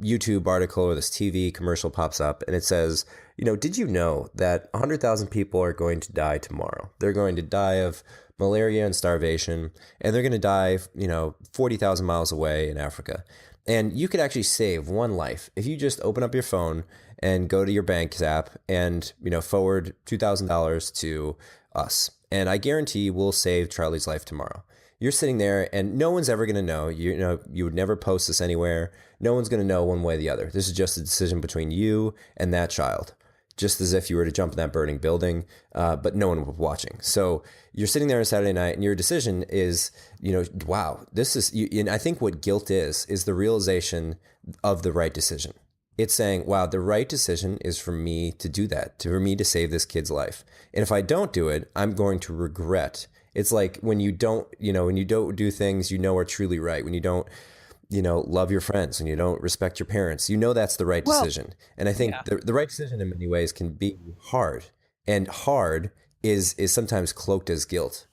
YouTube article or this TV commercial pops up, and it says, did you know that 100,000 people are going to die tomorrow? They're going to die of malaria and starvation, and they're going to die, 40,000 miles away in Africa. And you could actually save one life if you just open up your phone and go to your bank's app and, forward $2,000 to us. And I guarantee we'll save Charlie's life tomorrow. You're sitting there and no one's ever going to know. You would never post this anywhere. No one's going to know one way or the other. This is just a decision between you and that child. Just as if you were to jump in that burning building, but no one was watching. So you're sitting there on Saturday night and your decision is, wow, this is, and I think what guilt is the realization of the right decision. It's saying, wow, the right decision is for me to do that, for me to save this kid's life. And if I don't do it, I'm going to regret. It's like when you don't do things are truly right, when you don't, love your friends, and you don't respect your parents, that's the right decision. And I think the right decision in many ways can be hard, and hard is sometimes cloaked as guilt.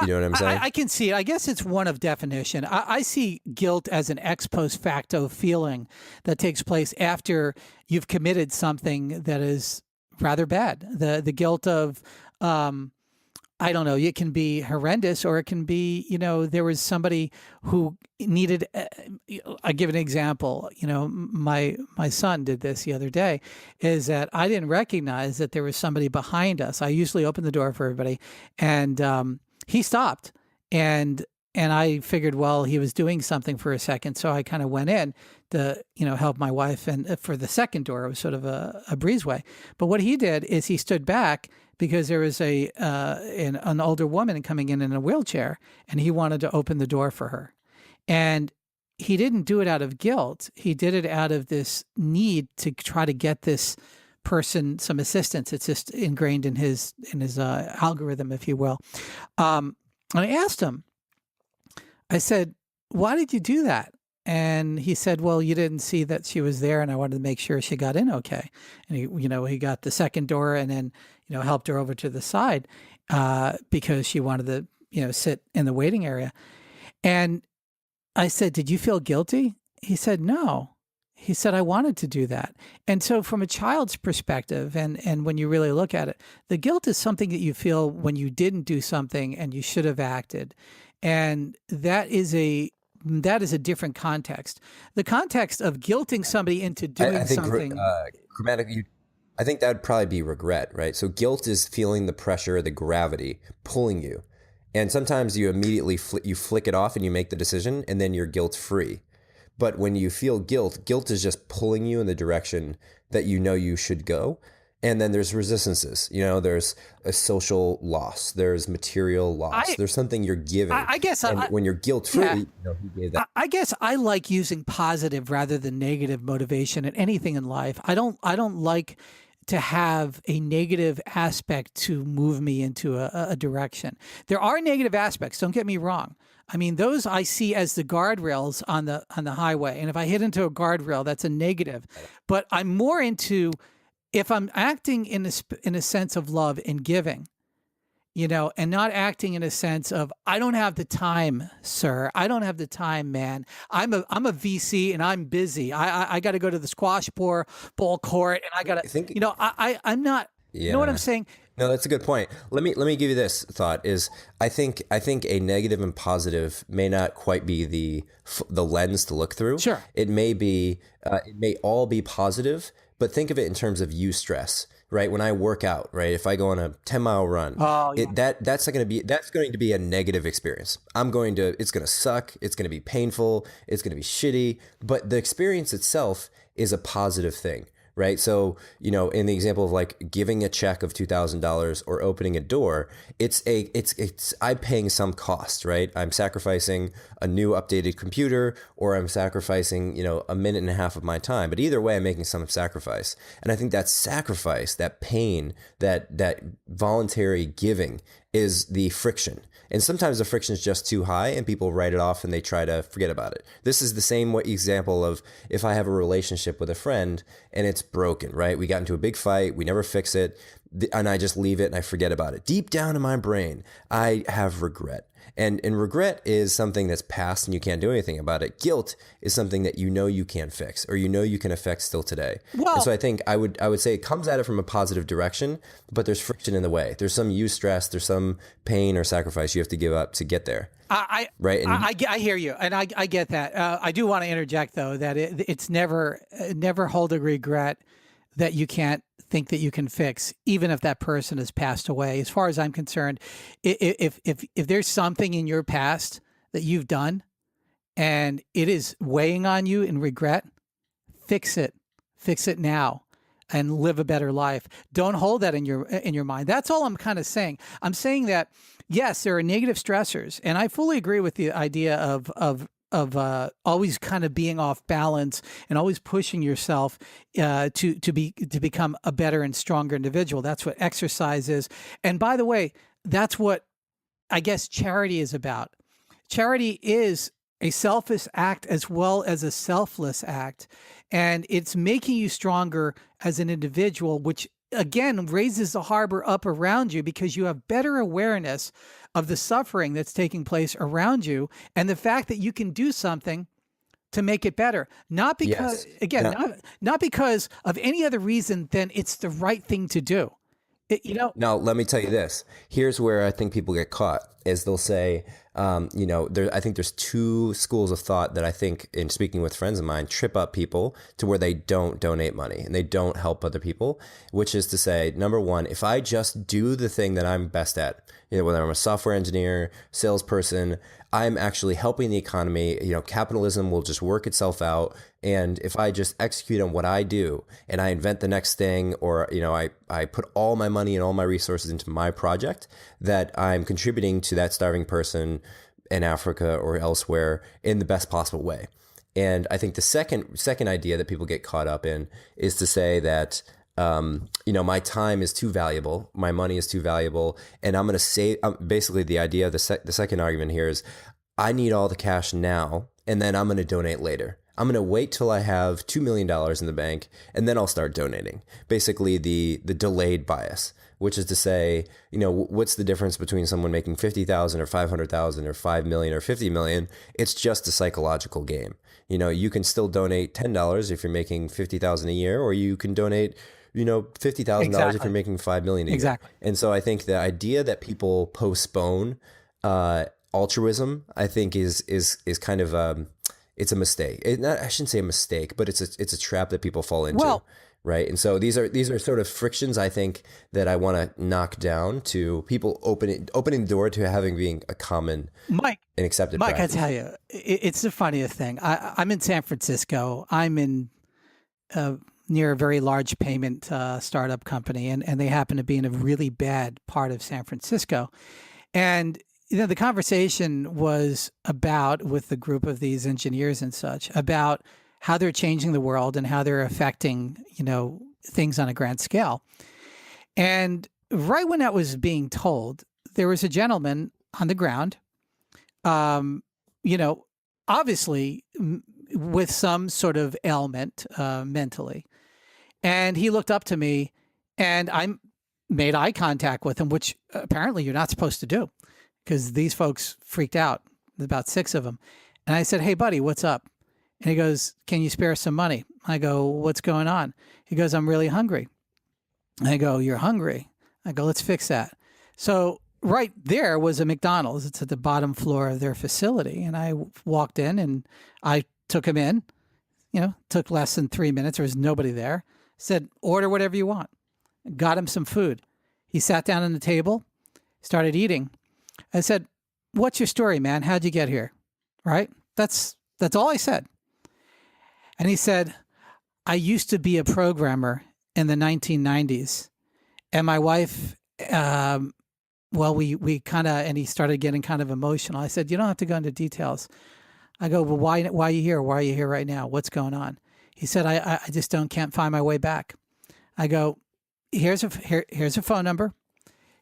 You know what I'm saying? I can see it. I guess it's one of definition. I see guilt as an ex post facto feeling that takes place after you've committed something that is rather bad. The guilt of, I don't know, it can be horrendous, or it can be, there was somebody who needed, I give an example, my son did this the other day, is that I didn't recognize that there was somebody behind us. I usually open the door for everybody, and he stopped, and I figured, well, he was doing something for a second, so I kind of went in to, help my wife, and for the second door, it was sort of a breezeway. But what he did is he stood back because there was an older woman coming in a wheelchair, and he wanted to open the door for her. And he didn't do it out of guilt. He did it out of this need to try to get this person some assistance. It's just ingrained in his algorithm, if you will. And I asked him, I said, why did you do that? And he said, well, you didn't see that she was there, and I wanted to make sure she got in okay. And he got the second door, and then, helped her over to the side because she wanted to, sit in the waiting area. And I said, did you feel guilty? He said, no. He said, I wanted to do that. And so from a child's perspective, and when you really look at it, the guilt is something that you feel when you didn't do something and you should have acted. And that is a different context. The context of guilting somebody into doing something. Grammatically, I think that would probably be regret, right? So guilt is feeling the pressure, the gravity pulling you. And sometimes you immediately you flick it off and you make the decision and then you're guilt free. But when you feel guilt, guilt is just pulling you in the direction that you know you should go. And then there's resistances. There's a social loss. There's material loss. There's something you're giving. I guess and when you're guilt free, yeah. He gave that. I guess I like using positive rather than negative motivation in anything in life. I don't like to have a negative aspect to move me into a direction. There are negative aspects. Don't get me wrong. I mean, those I see as the guardrails on the highway. And if I hit into a guardrail, that's a negative. But I'm more into, if I'm acting in a sense of love and giving, and not acting in a sense of, I don't have the time, sir. I don't have the time, man. I'm a VC and I'm busy. I got to go to the squash ball court and I got to, I'm not, Yeah. You know what I'm saying? No, that's a good point. Let me give you this thought. Is I think a negative and positive may not quite be the lens to look through. Sure. It may be it may all be positive, but think of it in terms of stress. Right, when I work out, right, if I go on a 10-mile run, that's going to be a negative experience. It's going to suck. It's going to be painful. It's going to be shitty. But the experience itself is a positive thing. Right. So, in the example of like giving a check of $2,000 or opening a door, I'm paying some cost, right? I'm sacrificing a new updated computer, or I'm sacrificing, a minute and a half of my time. But either way, I'm making some sacrifice. And I think that sacrifice, that pain, that voluntary giving is the friction. And sometimes the friction is just too high and people write it off and they try to forget about it. This is the same example of if I have a relationship with a friend and it's broken, right? We got into a big fight, we never fix it, and I just leave it and I forget about it. Deep down in my brain, I have regret. And regret is something that's past and you can't do anything about it. Guilt is something that you can't fix, or you can affect still today. Well, and so I think I would say it comes at it from a positive direction, but there's friction in the way. There's some stress, there's some pain or sacrifice you have to give up to get there. I hear you, and I get that. I do want to interject though that it's never hold a regret that you can't think that you can fix, even if that person has passed away. As far as I'm concerned, if there's something in your past that you've done and it is weighing on you in regret, fix it now and live a better life. Don't hold that in your mind. That's all I'm kind of saying. I'm saying that, yes, there are negative stressors, and I fully agree with the idea of always kind of being off balance and always pushing yourself to become a better and stronger individual. That's what exercise is. And by the way, that's what I guess charity is about. Charity is a selfish act as well as a selfless act. And it's making you stronger as an individual, which again raises the harbor up around you because you have better awareness of the suffering that's taking place around you and the fact that you can do something to make it better. Not because, not because of any other reason than it's the right thing to do. Now, let me tell you this. Here's where I think people get caught, is they'll say, I think there's two schools of thought that I think, in speaking with friends of mine, trip up people to where they don't donate money and they don't help other people, which is to say, number one, if I just do the thing that I'm best at, whether I'm a software engineer, salesperson, I'm actually helping the economy. Capitalism will just work itself out. And if I just execute on what I do and I invent the next thing, or, I put all my money and all my resources into my project, that I'm contributing to that starving person in Africa or elsewhere in the best possible way. And I think the second idea that people get caught up in is to say that, my time is too valuable, my money is too valuable, and I'm going to save. Basically, the idea of the second argument here is, I need all the cash now, and then I'm going to donate later. I'm going to wait till I have $2 million in the bank, and then I'll start donating. Basically, the delayed bias, which is to say, what's the difference between someone making 50,000 or 500,000 or 5 million or 50 million? It's just a psychological game. You can still donate $10 if you're making 50,000 a year, or you can donate $50,000 if you're making 5 million a year. Exactly. And so I think the idea that people postpone altruism, I think is kind of it's a mistake. I shouldn't say a mistake, but it's a trap that people fall into. Well, right? And so these are sort of frictions, I think, that I want to knock down to people opening the door to having being a common Mike, and accepted Mike, I practice. tell you, it's the funniest thing. I'm in San Francisco. I'm in near a very large payment startup company, and they happen to be in a really bad part of San Francisco. And the conversation was about, with the group of these engineers and such, about how they're changing the world and how they're affecting, things on a grand scale. And right when that was being told, there was a gentleman on the ground, obviously with some sort of ailment mentally. And he looked up to me, and I made eye contact with him, which apparently you're not supposed to do, because these folks freaked out. There's about 6 of them. And I said, "Hey, buddy, what's up?" And he goes, "Can you spare some money?" I go, "What's going on?" He goes, "I'm really hungry." I go, "You're hungry?" I go, "Let's fix that." So right there was a McDonald's. It's at the bottom floor of their facility. And I walked in and I took him in, took less than 3 minutes. There was nobody there. Said, "Order whatever you want." Got him some food. He sat down on the table, started eating. I said, "What's your story, man? How'd you get here?" Right? That's all I said. And he said, "I used to be a programmer in the 1990s. And my wife, we kind of," and he started getting kind of emotional. I said, "You don't have to go into details." I go, "Well, why are you here? Why are you here right now? What's going on?" He said, I just can't find my way back." I go, here's a phone number.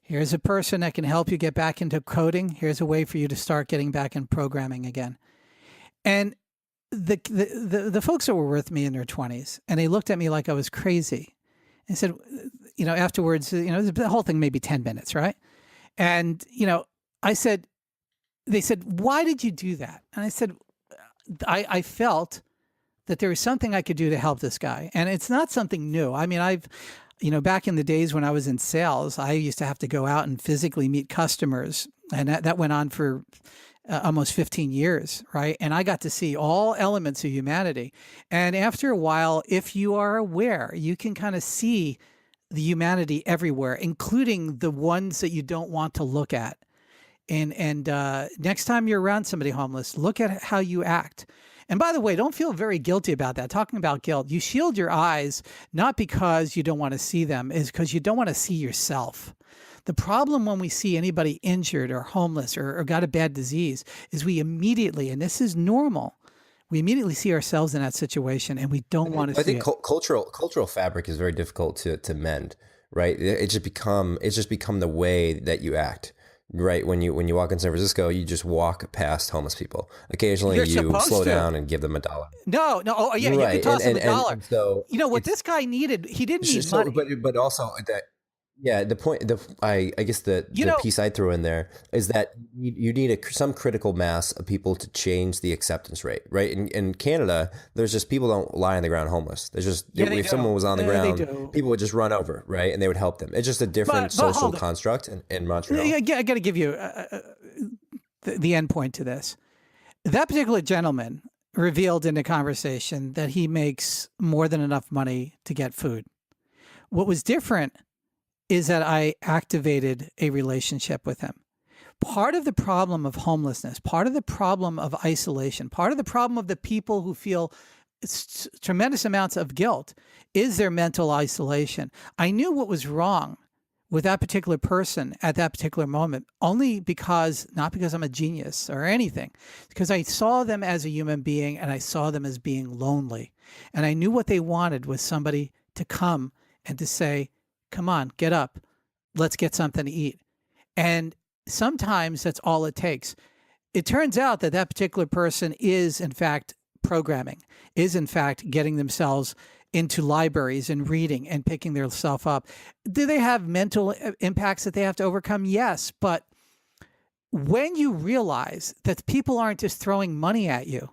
Here's a person that can help you get back into coding. Here's a way for you to start getting back in programming again. And the folks that were with me in their 20s, and they looked at me like I was crazy. And said, afterwards, the whole thing maybe 10 minutes, right? And, they said, "Why did you do that?" And I said, I felt that there was something I could do to help this guy. And it's not something new. I mean, back in the days when I was in sales, I used to have to go out and physically meet customers. And that went on for almost 15 years, right? And I got to see all elements of humanity. And after a while, if you are aware, you can kind of see the humanity everywhere, including the ones that you don't want to look at. And next time you're around somebody homeless, look at how you act. And by the way, don't feel very guilty about that. Talking about guilt, you shield your eyes, not because you don't want to see them, is because you don't want to see yourself. The problem when we see anybody injured or homeless or got a bad disease is we immediately, and this is normal, we immediately see ourselves in that situation, and we don't want to see it. I think cultural fabric is very difficult to mend, right? It's just become the way that you act. Right, when you walk in San Francisco, you just walk past homeless people. Occasionally, you slow down and give them $1. No. Oh, yeah, right. You can toss them $1. And so what this guy needed, he didn't need money. But also that, yeah. I guess the piece I threw in there is that you need some critical mass of people to change the acceptance rate. Right, in Canada, there's just people don't lie on the ground homeless. There's just if someone was on the ground, people would just run over, right, and they would help them. It's just a different social construct in Montreal. I got to give you the end point to this. That particular gentleman revealed in a conversation that he makes more than enough money to get food. What was different is that I activated a relationship with him. Part of the problem of homelessness, part of the problem of isolation, part of the problem of the people who feel tremendous amounts of guilt is their mental isolation. I knew what was wrong with that particular person at that particular moment, only because, not because I'm a genius or anything, because I saw them as a human being and I saw them as being lonely. And I knew what they wanted was somebody to come and to say, "Come on, get up. Let's get something to eat." And sometimes that's all it takes. It turns out that particular person is, in fact, programming, is, in fact, getting themselves into libraries and reading and picking themselves up. Do they have mental impacts that they have to overcome? Yes. But when you realize that people aren't just throwing money at you,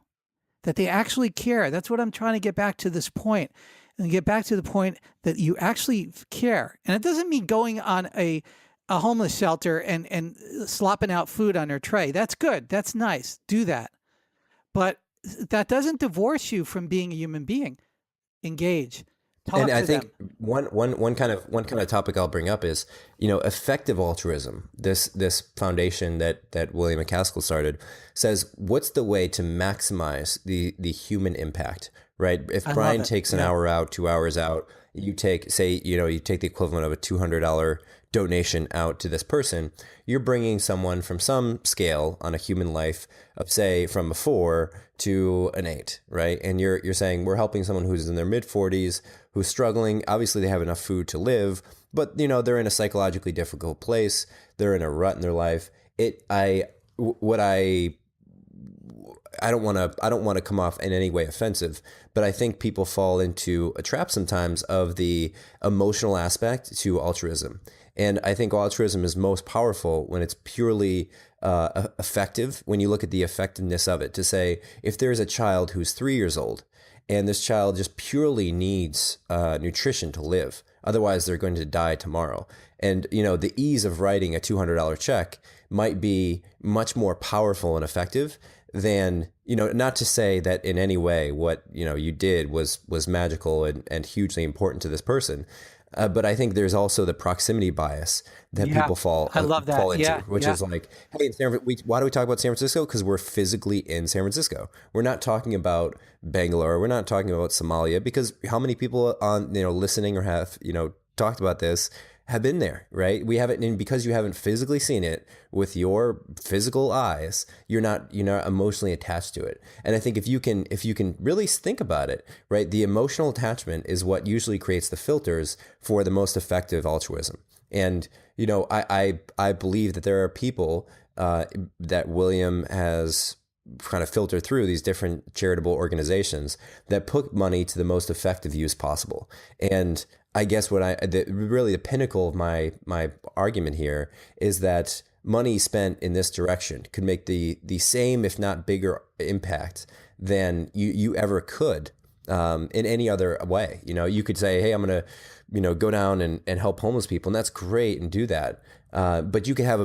that they actually care, that's what I'm trying to get back to this point. And get back to the point that you actually care. And it doesn't mean going on a homeless shelter and slopping out food on their tray. That's good. That's nice. Do that. But that doesn't divorce you from being a human being. Engage. Talk And I to think them. one kind of topic I'll bring up is, effective altruism. This foundation that William McCaskill started says, what's the way to maximize the human impact, right? If I love Brian it. takes an Yeah. hour out, 2 hours out, you take, say, you take the equivalent of a $200 donation out to this person, you're bringing someone from some scale on a human life of, say, from a 4 to an 8, right? And you're saying we're helping someone who's in their mid 40s, who's struggling. Obviously, they have enough food to live, but they're in a psychologically difficult place. They're in a rut in their life. What I don't want to come off in any way offensive, but I think people fall into a trap sometimes of the emotional aspect to altruism. And I think altruism is most powerful when it's purely effective, when you look at the effectiveness of it. To say, if there's a child who's 3 years old and this child just purely needs nutrition to live, otherwise they're going to die tomorrow. And, the ease of writing a $200 check might be much more powerful and effective than, not to say that in any way what, you did was magical and hugely important to this person. But I think there's also the proximity bias that Yeah. people fall I love that. fall into, Yeah. which Yeah. is like, hey, why do we talk about San Francisco? Because we're physically in San Francisco. We're not talking about Bangalore. We're not talking about Somalia, because how many people on listening or have talked about this have been there, right? We haven't, and because you haven't physically seen it with your physical eyes, you're not emotionally attached to it. And I think if you can really think about it, right, the emotional attachment is what usually creates the filters for the most effective altruism. And I believe that there are people that William has kind of filtered through these different charitable organizations that put money to the most effective use possible. And I guess really the pinnacle of my argument here is that money spent in this direction could make the same, if not bigger, impact than you ever could in any other way. You could say, hey, I'm going to go down and help homeless people, and that's great, and do that. But you could have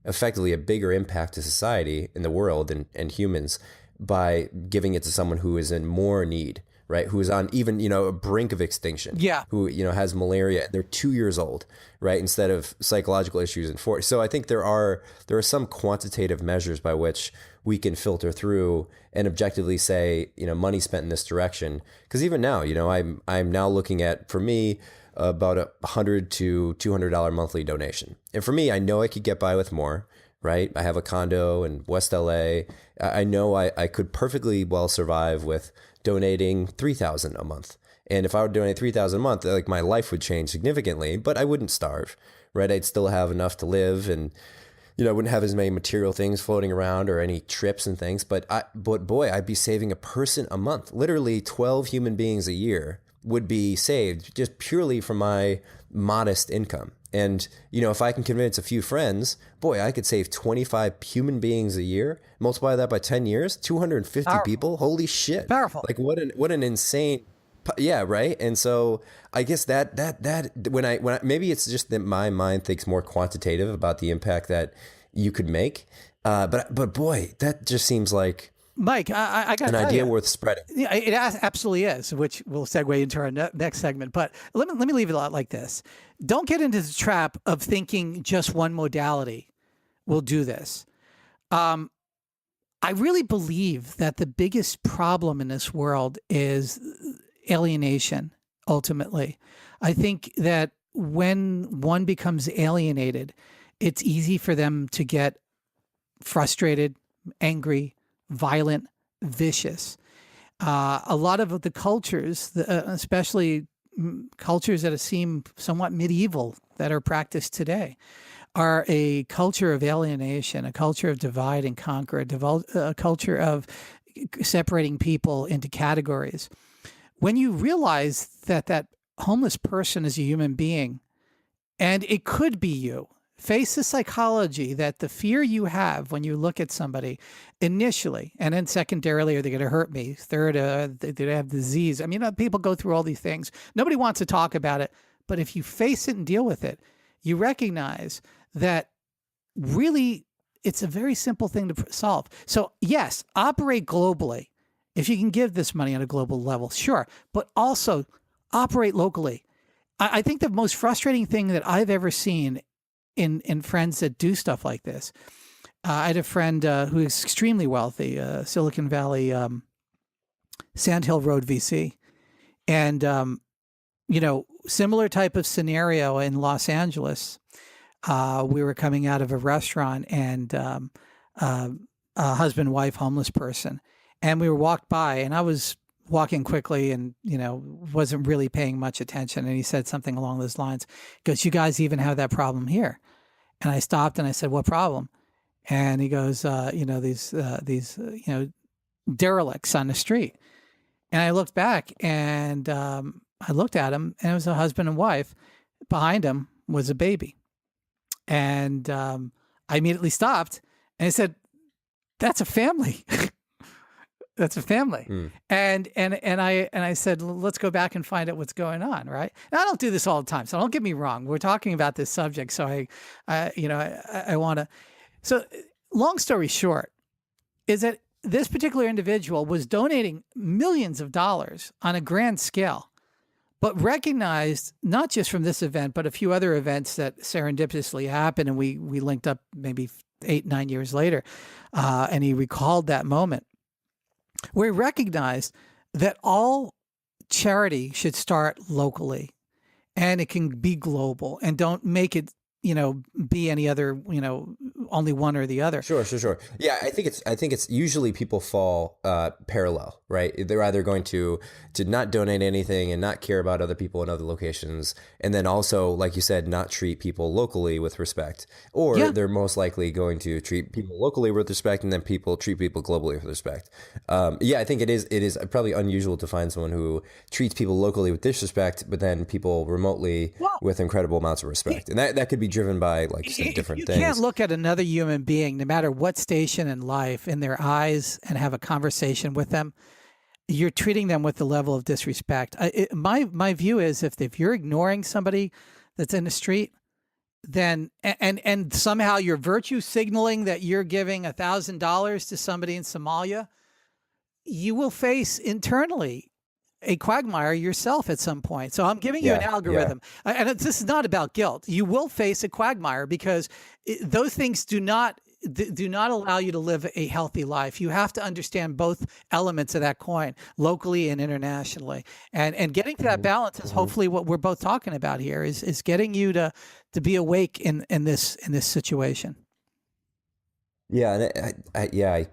effectively a bigger impact to society and the world and humans by giving it to someone who is in more need, right? Who is on even, a brink of extinction. Yeah. Who, has malaria. They're 2 years old, right? Instead of psychological issues in 40. So I think there are some quantitative measures by which we can filter through and objectively say, money spent in this direction. Because even now, I'm now looking at, for me, about $100 to $200 monthly donation. And for me, I know I could get by with more, right? I have a condo in West LA. I know I could perfectly well survive with donating $3,000 a month. And if I would donate $3,000 a month, like, my life would change significantly, but I wouldn't starve, right? I'd still have enough to live, and I wouldn't have as many material things floating around or any trips and things. But boy, I'd be saving a person a month. Literally 12 human beings a year would be saved just purely from my modest income. And, if I can convince a few friends, boy, I could save 25 human beings a year, multiply that by 10 years, 250 Powerful. people. Holy shit. Powerful. Like, what an insane, yeah, right. And so I guess that when I maybe it's just that my mind thinks more quantitative about the impact that you could make. But boy, that just seems like Mike, I got an to idea worth spreading. Yeah, it absolutely is, which will segue into our next segment. But let me leave it like this. Don't get into the trap of thinking just one modality will do this. I really believe that the biggest problem in this world is alienation, ultimately. I think that when one becomes alienated, it's easy for them to get frustrated, angry, violent, vicious. A lot of the cultures, especially cultures that seem somewhat medieval that are practiced today, are a culture of alienation, a culture of divide and conquer, a culture of separating people into categories. When you realize that homeless person is a human being, and it could be you, face the psychology that the fear you have when you look at somebody initially, and then secondarily, are they going to hurt me? Third, they have disease. I mean, people go through all these things. Nobody wants to talk about it. But if you face it and deal with it, you recognize that really it's a very simple thing to solve. So yes, operate globally. If you can give this money on a global level, sure. But also operate locally. I think the most frustrating thing that I've ever seen in friends that do stuff like this. I had a friend who is extremely wealthy, Silicon Valley, Sand Hill Road VC, and similar type of scenario in Los Angeles. We were coming out of a restaurant, and a husband, wife, homeless person, and we were walked by, and I was walking quickly and, wasn't really paying much attention. And he said something along those lines. He goes, "You guys even have that problem here?" And I stopped and I said, "What problem?" And he goes, these derelicts on the street. And I looked back and I looked at him, and it was a husband and wife. Behind him was a baby. And I immediately stopped and I said, "That's a family." That's a family. And I said, "Let's go back and find out what's going on." Right. And I don't do this all the time, so don't get me wrong. We're talking about this subject. So I want to, so long story short is that this particular individual was donating millions of dollars on a grand scale, but recognized not just from this event, but a few other events that serendipitously happened. And we linked up maybe 8-9 years later. And he recalled that moment where he recognized that all charity should start locally and it can be global, and don't make it, be any other, only one or the other. Sure. Yeah, I think it's usually people fall parallel, right? They're either going to not donate anything and not care about other people in other locations, and then also, like you said, not treat people locally with respect, or they're most likely going to treat people locally with respect, and then treat people globally with respect. I think it is probably unusual to find someone who treats people locally with disrespect, but then people remotely with incredible amounts of respect, and that could be driven by, like you said, different things. You can't look at another human being, no matter what station in life, in their eyes and have a conversation with them. You're treating them with the level of disrespect. My view is if you're ignoring somebody that's in the street, then and somehow you're virtue signaling that you're giving $1,000 to somebody in Somalia, you will face internally a quagmire yourself at some point. So I'm giving you an algorithm. And this is not about guilt. You will face a quagmire because those things do not allow you to live a healthy life. You have to understand both elements of that coin, locally and internationally. And getting to that balance is hopefully what we're both talking about here, is getting you to be awake in this situation. Yeah, and I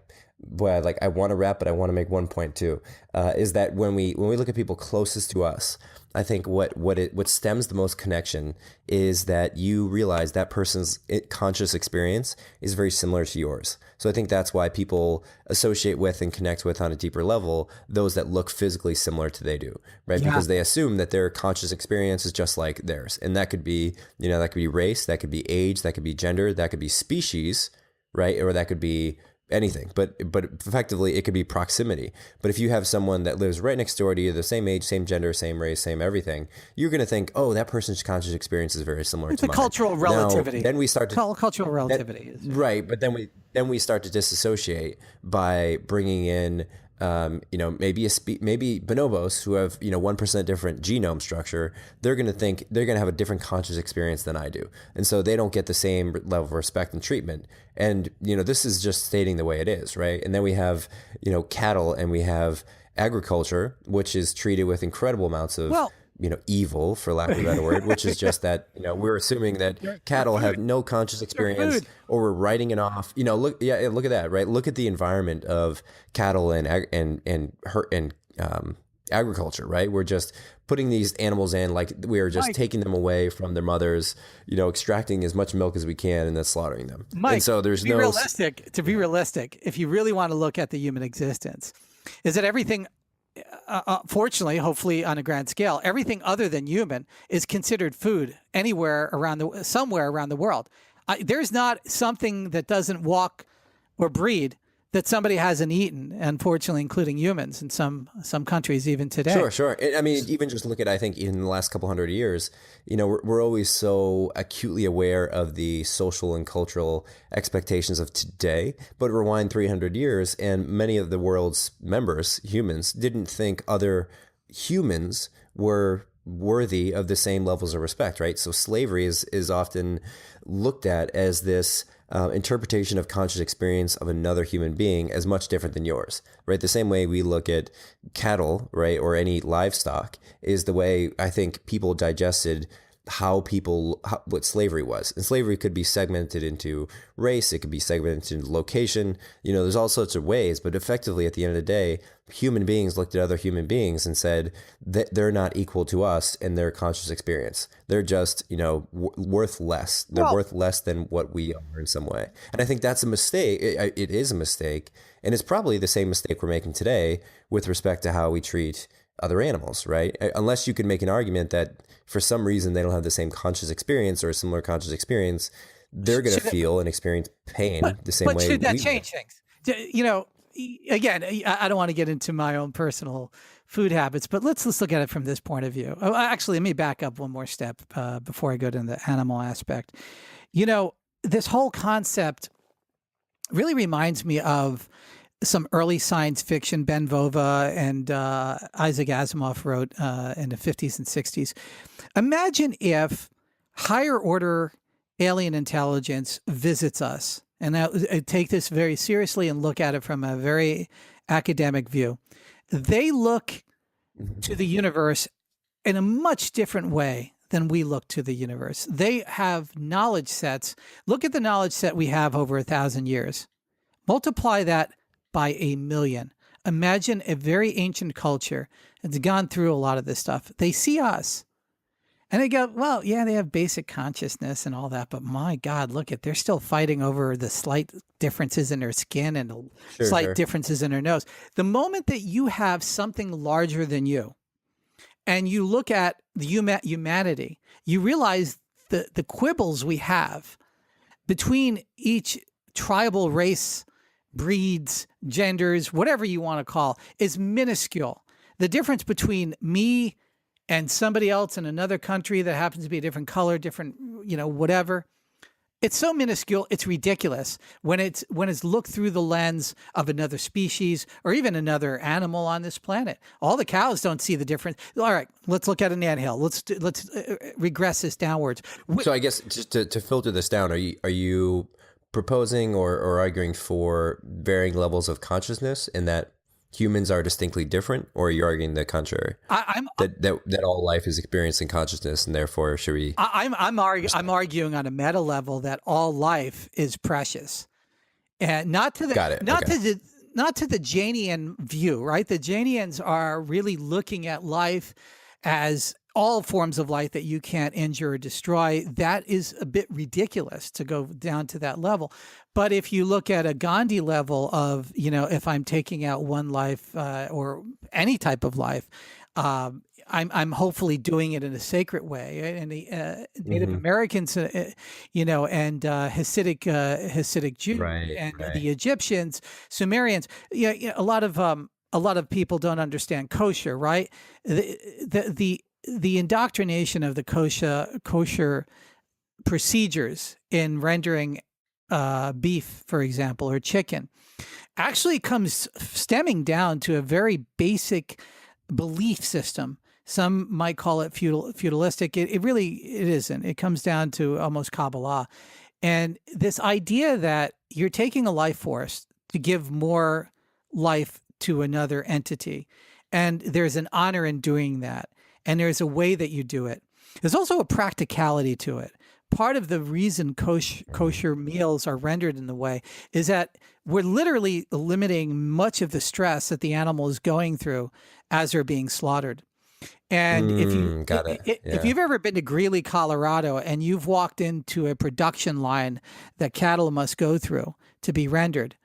want to wrap, but I want to make one point too. Is that when we look at people closest to us, I think what stems the most connection is that you realize that person's conscious experience is very similar to yours. So I think that's why people associate with and connect with on a deeper level those that look physically similar to they do, right? Yeah. Because they assume that their conscious experience is just like theirs, and that could be race, that could be age, that could be gender, that could be species, right? Or that could be anything, but effectively it could be proximity. But if you have someone that lives right next door to you, the same age, same gender, same race, same everything, you're going to think, oh, that person's conscious experience is very similar to mine. It's a cultural relativity. Now, then we start to cultural relativity, right? But then we start to disassociate by bringing in maybe bonobos who have 1% different genome structure. They're going to have a different conscious experience than I do, and so they don't get the same level of respect and treatment. And this is just stating the way it is, right? And then we have cattle, and we have agriculture, which is treated with incredible amounts of evil, for lack of a better word, which is just that we're assuming that cattle have no conscious experience, or we're writing it off. Look at that, right? Look at the environment of cattle and agriculture, right? We're just putting these animals in, like we are just taking them away from their mothers, extracting as much milk as we can, and then slaughtering them. Mike, and so there's to be realistic, if you really want to look at the human existence, is that everything. Fortunately, hopefully on a grand scale, everything other than human is considered food somewhere around the world. There's not something that doesn't walk or breed that somebody hasn't eaten, unfortunately, including humans in some countries even today. Sure. I mean, even just look at, I think, in the last couple hundred years, we're always so acutely aware of the social and cultural expectations of today. But rewind 300 years, and many of the world's members, humans, didn't think other humans were worthy of the same levels of respect, right? So slavery is often looked at as this interpretation of conscious experience of another human being as much different than yours, right? The same way we look at cattle, right, or any livestock is the way I think people digested what slavery was. And slavery could be segmented into race, it could be segmented into location, there's all sorts of ways, but effectively at the end of the day, human beings looked at other human beings and said that they're not equal to us in their conscious experience. They're just, worth less. They're worth less than what we are in some way. And I think that's a mistake. It is a mistake. And it's probably the same mistake we're making today with respect to how we treat other animals, right? Unless you can make an argument that for some reason they don't have the same conscious experience or a similar conscious experience, they're going to feel and experience pain the same way. But should that change things? Again, I don't want to get into my own personal food habits, but let's look at it from this point of view. Oh, actually, let me back up one more step before I go to the animal aspect. This whole concept really reminds me of some early science fiction Ben Vova and Isaac Asimov wrote in the 50s and 60s. Imagine if higher order alien intelligence visits us, and I take this very seriously and look at it from a very academic view. They look to the universe in a much different way than we look to the universe. They have knowledge sets. Look at the knowledge set we have over 1,000 years. Multiply that by 1,000,000. Imagine a very ancient culture that's gone through a lot of this stuff. They see us and they go, well, yeah, they have basic consciousness and all that, but my God, they're still fighting over the slight differences in their skin and the slight differences in their nose. The moment that you have something larger than you and you look at the humanity, you realize the quibbles we have between each tribal race, breeds, genders, whatever you want to call, is minuscule. The difference between me and somebody else in another country that happens to be a different color, different, whatever, it's so minuscule, it's ridiculous when it's looked through the lens of another species or even another animal on this planet. All the cows don't see the difference. All right, let's look at an anthill. Let's regress this downwards. So I guess just to filter this down, are you proposing or arguing for varying levels of consciousness and that humans are distinctly different, or are you arguing the contrary? That all life is experiencing consciousness and therefore should we? I'm arguing on a meta level that all life is precious, and not to the Jainian view, right? The Jainians are really looking at life as all forms of life that you can't injure or destroy. That is a bit ridiculous to go down to that level. But if you look at a Gandhi level of, if I'm taking out one life or any type of life, I'm hopefully doing it in a sacred way. And the Native Americans, and Hasidic Jews the Egyptians, Sumerians, a lot of people don't understand kosher, right? The indoctrination of the kosher procedures in rendering beef, for example, or chicken, actually comes stemming down to a very basic belief system. Some might call it feudalistic. It isn't. It comes down to almost Kabbalah. And this idea that you're taking a life force to give more life to another entity, and there's an honor in doing that. And there's a way that you do it. There's also a practicality to it. Part of the reason kosher meals are rendered in the way is that we're literally limiting much of the stress that the animal is going through as they're being slaughtered. And if you've ever been to Greeley, Colorado, and you've walked into a production line that cattle must go through to be rendered,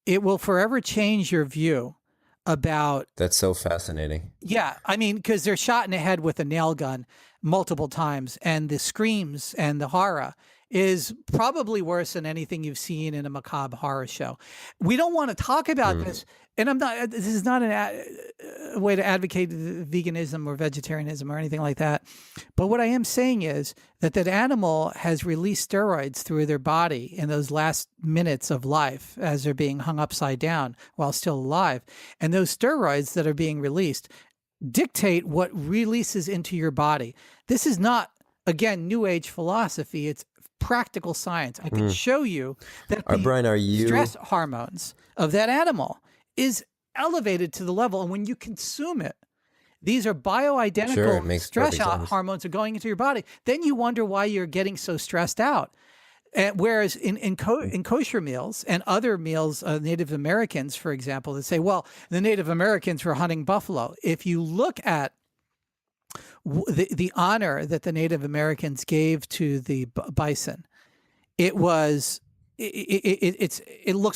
it will forever change your view about. That's so fascinating. Yeah. I mean, because they're shot in the head with a nail gun multiple times, and the screams and the horror is probably worse than anything you've seen in a macabre horror show. We don't want to talk about this. And this is not a way to advocate veganism or vegetarianism or anything like that. But what I am saying is that animal has released steroids through their body in those last minutes of life as they're being hung upside down while still alive. And those steroids that are being released dictate what releases into your body. This is not, again, New Age philosophy. It's practical science. I can show you that the Brian, stress hormones of that animal is elevated to the level, and when you consume it, these are bioidentical stress hormones are going into your body. Then you wonder why you're getting so stressed out. Whereas in kosher meals and other meals, Native Americans, for example, that say, well, the Native Americans were hunting buffalo. If you look at the honor that the Native Americans gave to the bison, it looks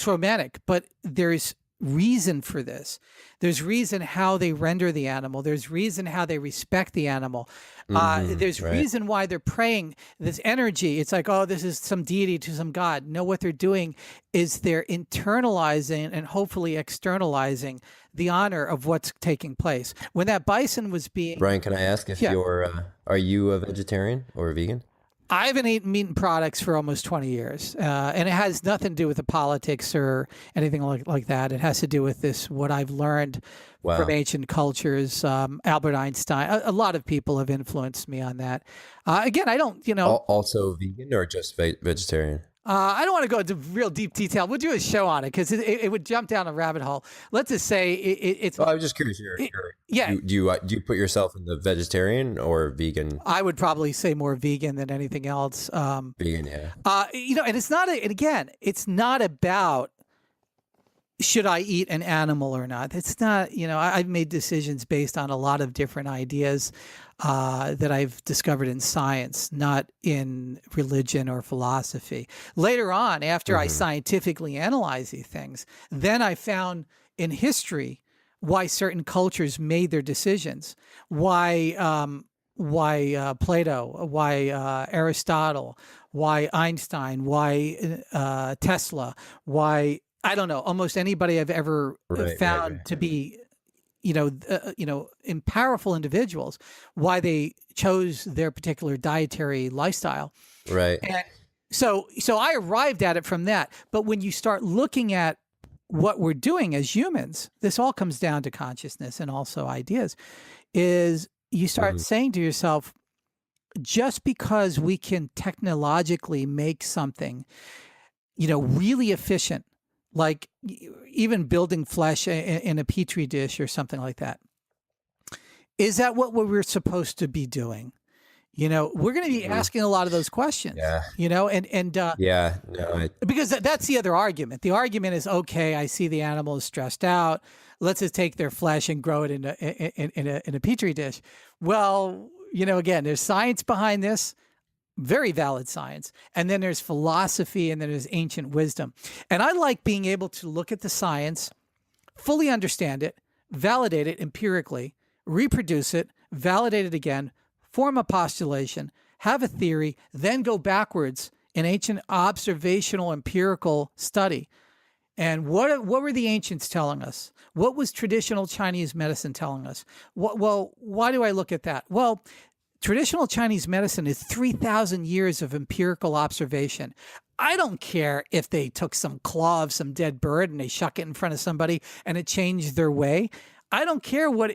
romantic, but there's reason for this. There's reason how they render the animal. There's reason how they respect the animal. There's reason why they're praying this energy. It's like, oh, this is some deity to some god. No, what they're doing is they're internalizing and hopefully externalizing the honor of what's taking place. When that bison was being... Brian, can I ask if are you a vegetarian or a vegan? I haven't eaten meat and products for almost 20 years, and it has nothing to do with the politics or anything like that. It has to do with what I've learned from ancient cultures. Albert Einstein, a lot of people have influenced me on that. Again, I don't, Also vegan or just vegetarian? I don't want to go into real deep detail. We'll do a show on it because it would jump down a rabbit hole. Let's just say it's. I was just curious. Do you put yourself in the vegetarian or vegan? I would probably say more vegan than anything else. Vegan, yeah. And it's not. And again, it's not about should I eat an animal or not. It's not. I've made decisions based on a lot of different ideas that I've discovered in science, not in religion or philosophy. Later on, after I scientifically analyze these things, then I found in history why certain cultures made their decisions, why Plato, why Aristotle, why Einstein, why Tesla, why, I don't know, almost anybody I've ever found to be in powerful individuals, why they chose their particular dietary lifestyle. Right. And so I arrived at it from that. But when you start looking at what we're doing as humans, this all comes down to consciousness and also ideas, is you start saying to yourself, just because we can technologically make something, really efficient, like even building flesh in a petri dish or something like that. Is that what we're supposed to be doing? We're going to be asking a lot of those questions. Yeah. Because that's the other argument. The argument is, okay, I see the animal is stressed out. Let's just take their flesh and grow it in a petri dish. Well, again, there's science behind this. Very valid science. And then there's philosophy, and then there's ancient wisdom. And I like being able to look at the science, fully understand it, validate it empirically, reproduce it, validate it again, form a postulation, have a theory, then go backwards in ancient observational empirical study. And what were the ancients telling us? What was traditional Chinese medicine telling us? Well, why do I look at that? Well, traditional Chinese medicine is 3,000 years of empirical observation. I don't care if they took some claw of some dead bird and they shuck it in front of somebody and it changed their way. I don't care what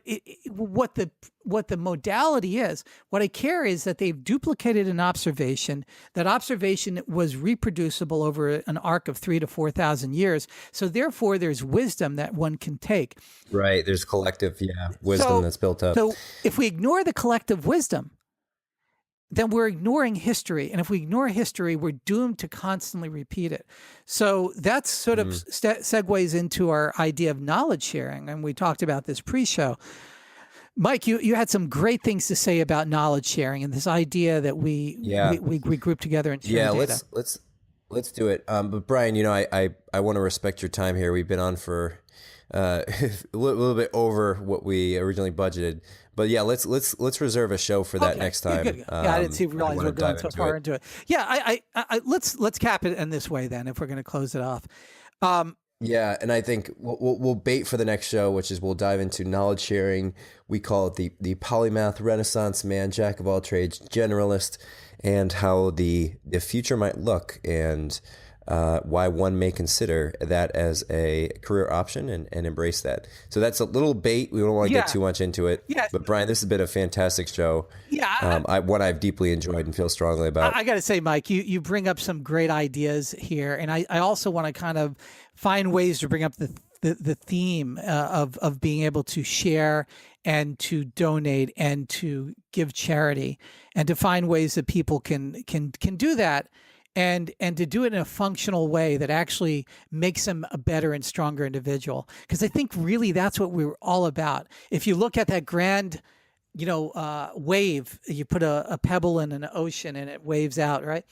the modality is. What I care is that they've duplicated an observation. That observation was reproducible over an arc of 3,000 to 4,000 years. So therefore, there's wisdom that one can take. Right. There's collective, wisdom that's built up. So if we ignore the collective wisdom, then we're ignoring history. And if we ignore history, we're doomed to constantly repeat it. So that's sort of segues into our idea of knowledge sharing. And we talked about this pre-show. Mike, you had some great things to say about knowledge sharing and this idea that we group together and share data. Let's do it. But Brian, I want to respect your time here. We've been on for a little bit over what we originally budgeted. But yeah, let's reserve a show for that next time. Good. Yeah, I didn't realize we're going so far into it. Yeah, I let's cap it in this way then, if we're going to close it off. Yeah, and I think we'll bait for the next show, which is we'll dive into knowledge sharing. We call it the polymath Renaissance man, jack of all trades, generalist, and how the future might look. And why one may consider that as a career option and embrace that. So that's a little bait. We don't want to get too much into it. Yeah. But Brian, this has been a fantastic show. Yeah. One I've deeply enjoyed and feel strongly about. I got to say, Mike, you bring up some great ideas here. And I also want to kind of find ways to bring up the theme of being able to share and to donate and to give charity, and to find ways that people can do that, and to do it in a functional way that actually makes them a better and stronger individual. Because I think really that's what we're all about. If you look at that grand, wave, you put a pebble in an ocean and it waves out, right?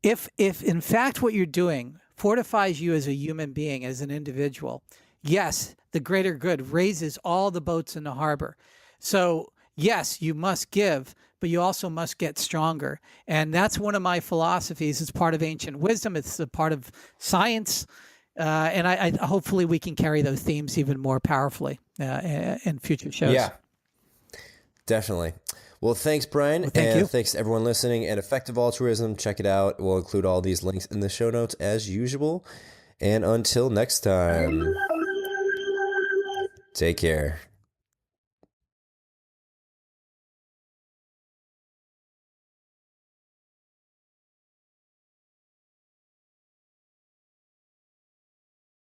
If in fact what you're doing fortifies you as a human being, as an individual, yes, the greater good raises all the boats in the harbor. So yes, you must give, but you also must get stronger. And that's one of my philosophies. It's part of ancient wisdom. It's a part of science. And I hopefully we can carry those themes even more powerfully in future shows. Yeah, definitely. Well, thanks, Brian. Well, thank you. Thanks to everyone listening. And Effective Altruism, check it out. We'll include all these links in the show notes as usual. And until next time, take care.